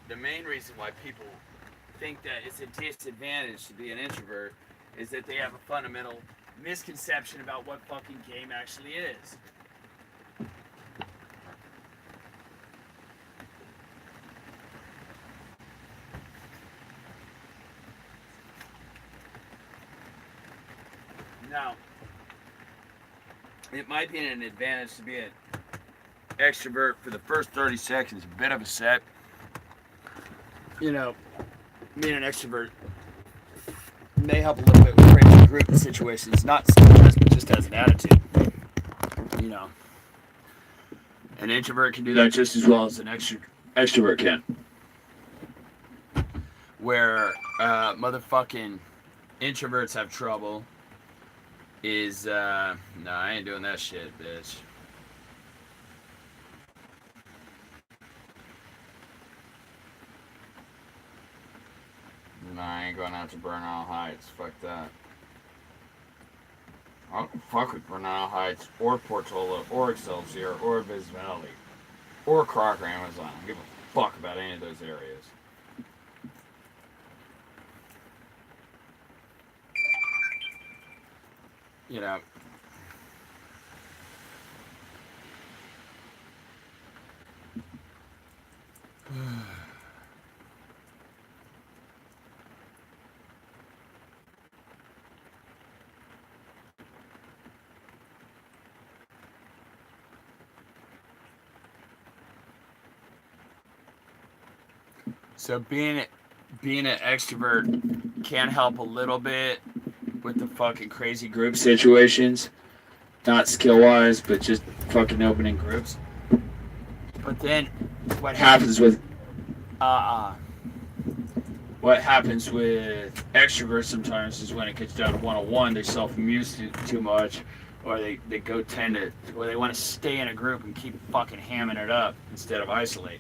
The main reason why people think that it's a disadvantage to be an introvert is that they have a fundamental misconception about what fucking game actually is. Now, it might be an advantage to be an extrovert for the first 30 seconds, a bit of a set. You know, being an extrovert may help a little bit with crazy group situations, not sometimes, but just as an attitude. You know, an introvert can do that just as well as an extrovert can. Where motherfucking introverts have trouble is, no, I ain't doing that shit, bitch. No, I ain't going out to Bernal Heights. Fuck that. I don't fuck with Bernal Heights, or Portola, or Excelsior, or Viz Valley, or Crocker, Amazon. I don't give a fuck about any of those areas. You know, so being an extrovert can help a little bit with the fucking crazy group situations. Not skill wise, but just fucking opening groups. But then what happens with what happens with extroverts sometimes is when it gets down to 101, they self-amuse too much, or they want to stay in a group and keep fucking hamming it up instead of isolate.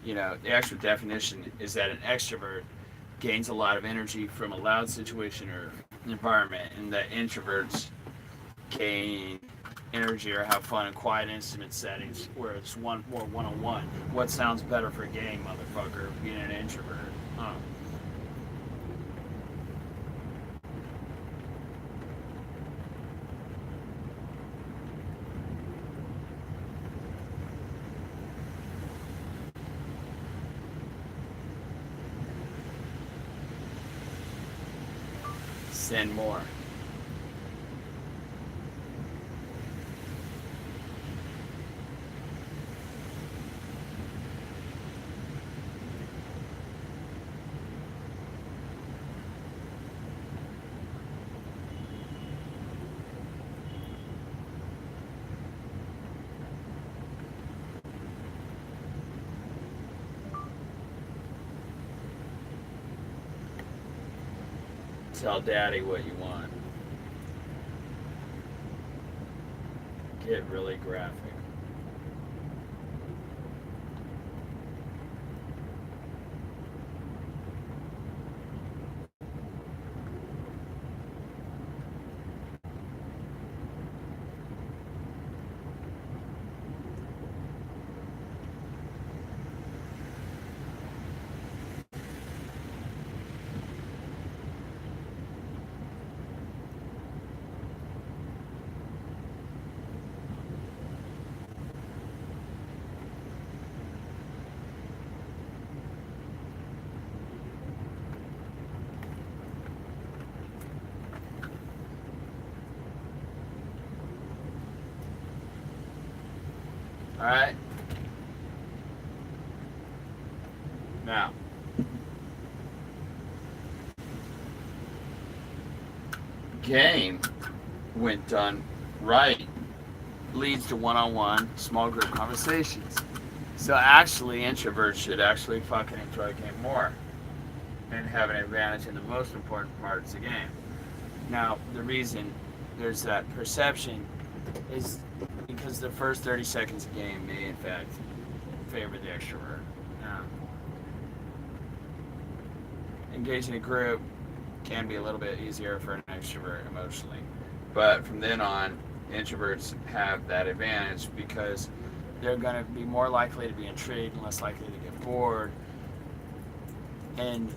You know, the actual definition is that an extrovert gains a lot of energy from a loud situation or environment, and that introverts gain energy or have fun in quiet, intimate settings where it's more one-on-one. What sounds better for a game, motherfucker, being an introvert? Huh. Send more. Tell daddy what you want. Get really graphic. Alright? Now, game, when done right, leads to one-on-one small group conversations. So actually, introverts should actually fucking enjoy a game more and have an advantage in the most important parts of the game. Now, the reason there's that perception is because the first 30 seconds of the game may, in fact, favor the extrovert. Engaging a group can be a little bit easier for an extrovert emotionally. But from then on, introverts have that advantage because they're going to be more likely to be intrigued and less likely to get bored. And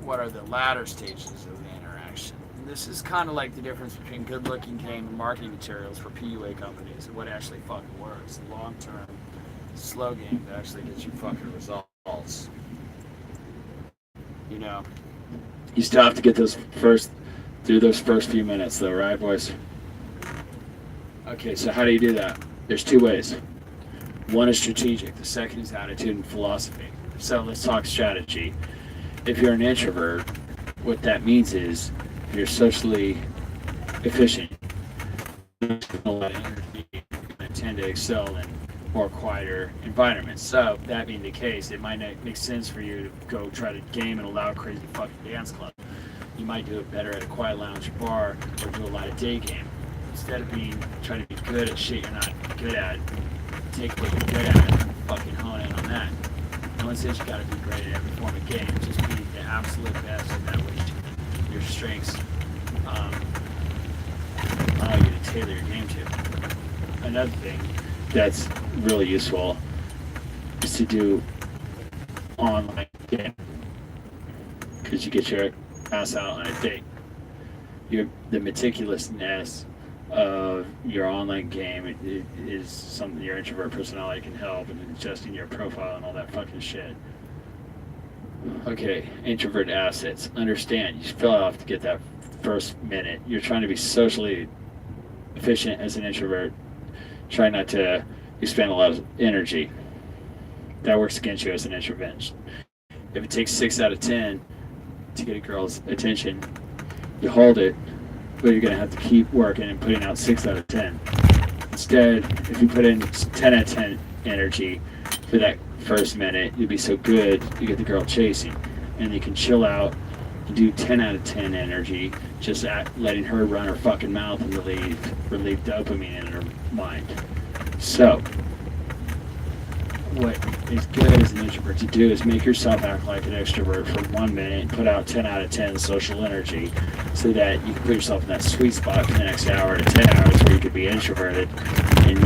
what are the latter stages of the interaction? And this is kind of like the difference between good-looking game and marketing materials for PUA companies and what actually fucking works. The long-term, slow game that actually gets you fucking results. You know? You still have to get those first few minutes though, right, boys? Okay, so how do you do that? There's two ways. One is strategic, the second is attitude and philosophy. So let's talk strategy. If you're an introvert, what that means is you're socially efficient. You tend to excel in more quieter environments. So that being the case, it might not make sense for you to go try to game in a loud, crazy fucking dance club. You might do it better at a quiet lounge bar or do a lot of day game. Instead of trying to be good at shit you're not good at, take what you're good at and fucking hone in on that. No one says you gotta be great at every form of game. Just be the absolute best, and that way your strengths allow you to tailor your game to. Another thing that's really useful is to do online game, because you get your ass out on a date. The meticulousness of your online game is something your introvert personality can help in adjusting your profile and all that fucking shit. Okay, introvert assets. Understand, you fell off to get that first minute. You're trying to be socially efficient as an introvert. Try not to expend a lot of energy. That works against you as an introvert. If it takes 6 out of 10 to get a girl's attention, you hold it, but you're going to have to keep working and putting out 6 out of 10. Instead, if you put in 10 out of 10 energy for that first minute, you'll be so good, you get the girl chasing. And you can chill out and do 10 out of 10 energy, just letting her run her fucking mouth and relieve dopamine in her mind. So, what is good as an introvert to do is make yourself act like an extrovert for 1 minute and put out 10 out of 10 social energy so that you can put yourself in that sweet spot for the next hour to 10 hours where you could be introverted and